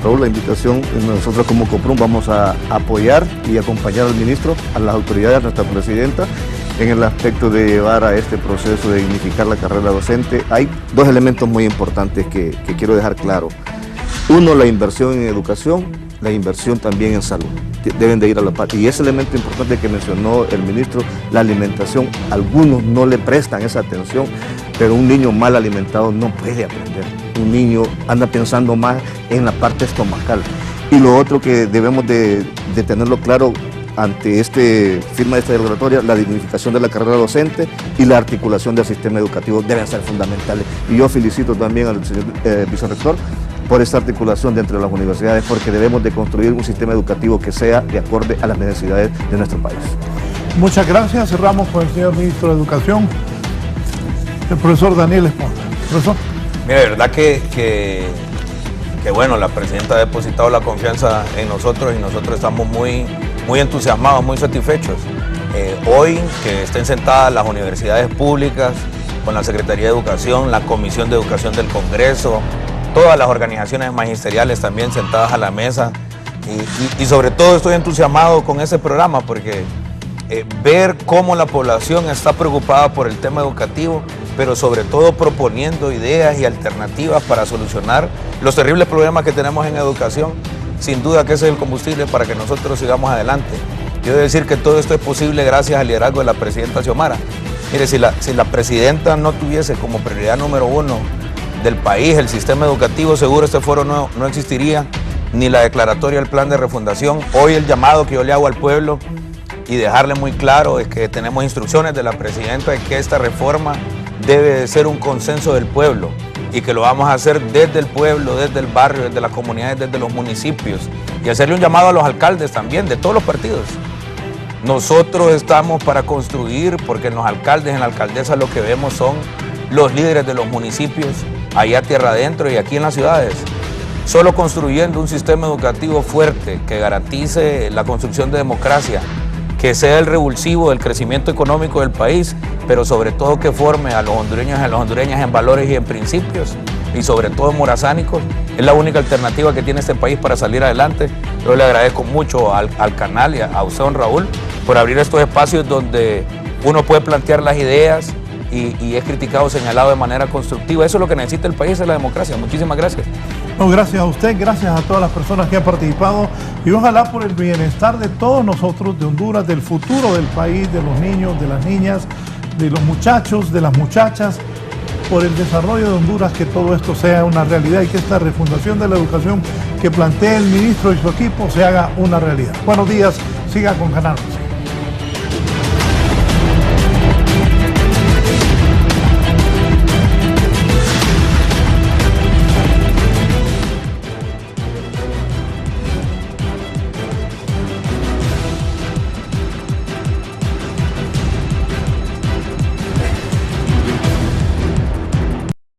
Raúl, la invitación. Nosotros como COPRUM vamos a apoyar y acompañar al ministro, a las autoridades, a nuestra presidenta, en el aspecto de llevar a este proceso de dignificar la carrera docente. Hay 2 elementos muy importantes que quiero dejar claro. Uno, la inversión en educación, la inversión también en salud. Deben de ir a la par. Y ese elemento importante que mencionó el ministro, la alimentación, algunos no le prestan esa atención, pero un niño mal alimentado no puede aprender. Un niño anda pensando más en la parte estomacal. Y lo otro que debemos de tenerlo claro ante firma de esta declaratoria, la dignificación de la carrera docente y la articulación del sistema educativo deben ser fundamentales. Y yo felicito también al señor vicerrector por esta articulación de entre las universidades, porque debemos de construir un sistema educativo que sea de acorde a las necesidades de nuestro país. Muchas gracias. Cerramos con el señor ministro de Educación, el profesor Daniel Esponda. Profesor. Mira, de verdad que bueno, la presidenta ha depositado la confianza en nosotros y nosotros estamos muy entusiasmados, muy satisfechos. Hoy que estén sentadas las universidades públicas, con la Secretaría de Educación, la Comisión de Educación del Congreso, todas las organizaciones magisteriales también sentadas a la mesa y sobre todo estoy entusiasmado con ese programa porque ver cómo la población está preocupada por el tema educativo, pero sobre todo proponiendo ideas y alternativas para solucionar los terribles problemas que tenemos en educación, sin duda que ese es el combustible para que nosotros sigamos adelante. Quiero decir que todo esto es posible gracias al liderazgo de la presidenta Xiomara. Mire, si la presidenta no tuviese como prioridad número uno del país el sistema educativo, seguro este foro no existiría, ni la declaratoria del plan de refundación. Hoy el llamado que yo le hago al pueblo y dejarle muy claro es que tenemos instrucciones de la presidenta de que esta reforma debe de ser un consenso del pueblo y que lo vamos a hacer desde el pueblo, desde el barrio, desde las comunidades, desde los municipios y hacerle un llamado a los alcaldes también, de todos los partidos. Nosotros estamos para construir porque en los alcaldes, en la alcaldesa lo que vemos son los líderes de los municipios, allá tierra adentro y aquí en las ciudades. Solo construyendo un sistema educativo fuerte que garantice la construcción de democracia, que sea el revulsivo del crecimiento económico del país, pero sobre todo que forme a los hondureños y a las hondureñas en valores y en principios, y sobre todo morazánicos, es la única alternativa que tiene este país para salir adelante. Yo le agradezco mucho al canal y a usted, don Raúl, por abrir estos espacios donde uno puede plantear las ideas y es criticado o señalado de manera constructiva. Eso es lo que necesita el país, es la democracia. Muchísimas gracias. No, gracias a usted, gracias a todas las personas que han participado y ojalá por el bienestar de todos nosotros, de Honduras, del futuro del país, de los niños, de las niñas, de los muchachos, de las muchachas, por el desarrollo de Honduras, que todo esto sea una realidad y que esta refundación de la educación que plantea el ministro y su equipo se haga una realidad. Buenos días, siga con Canal 11.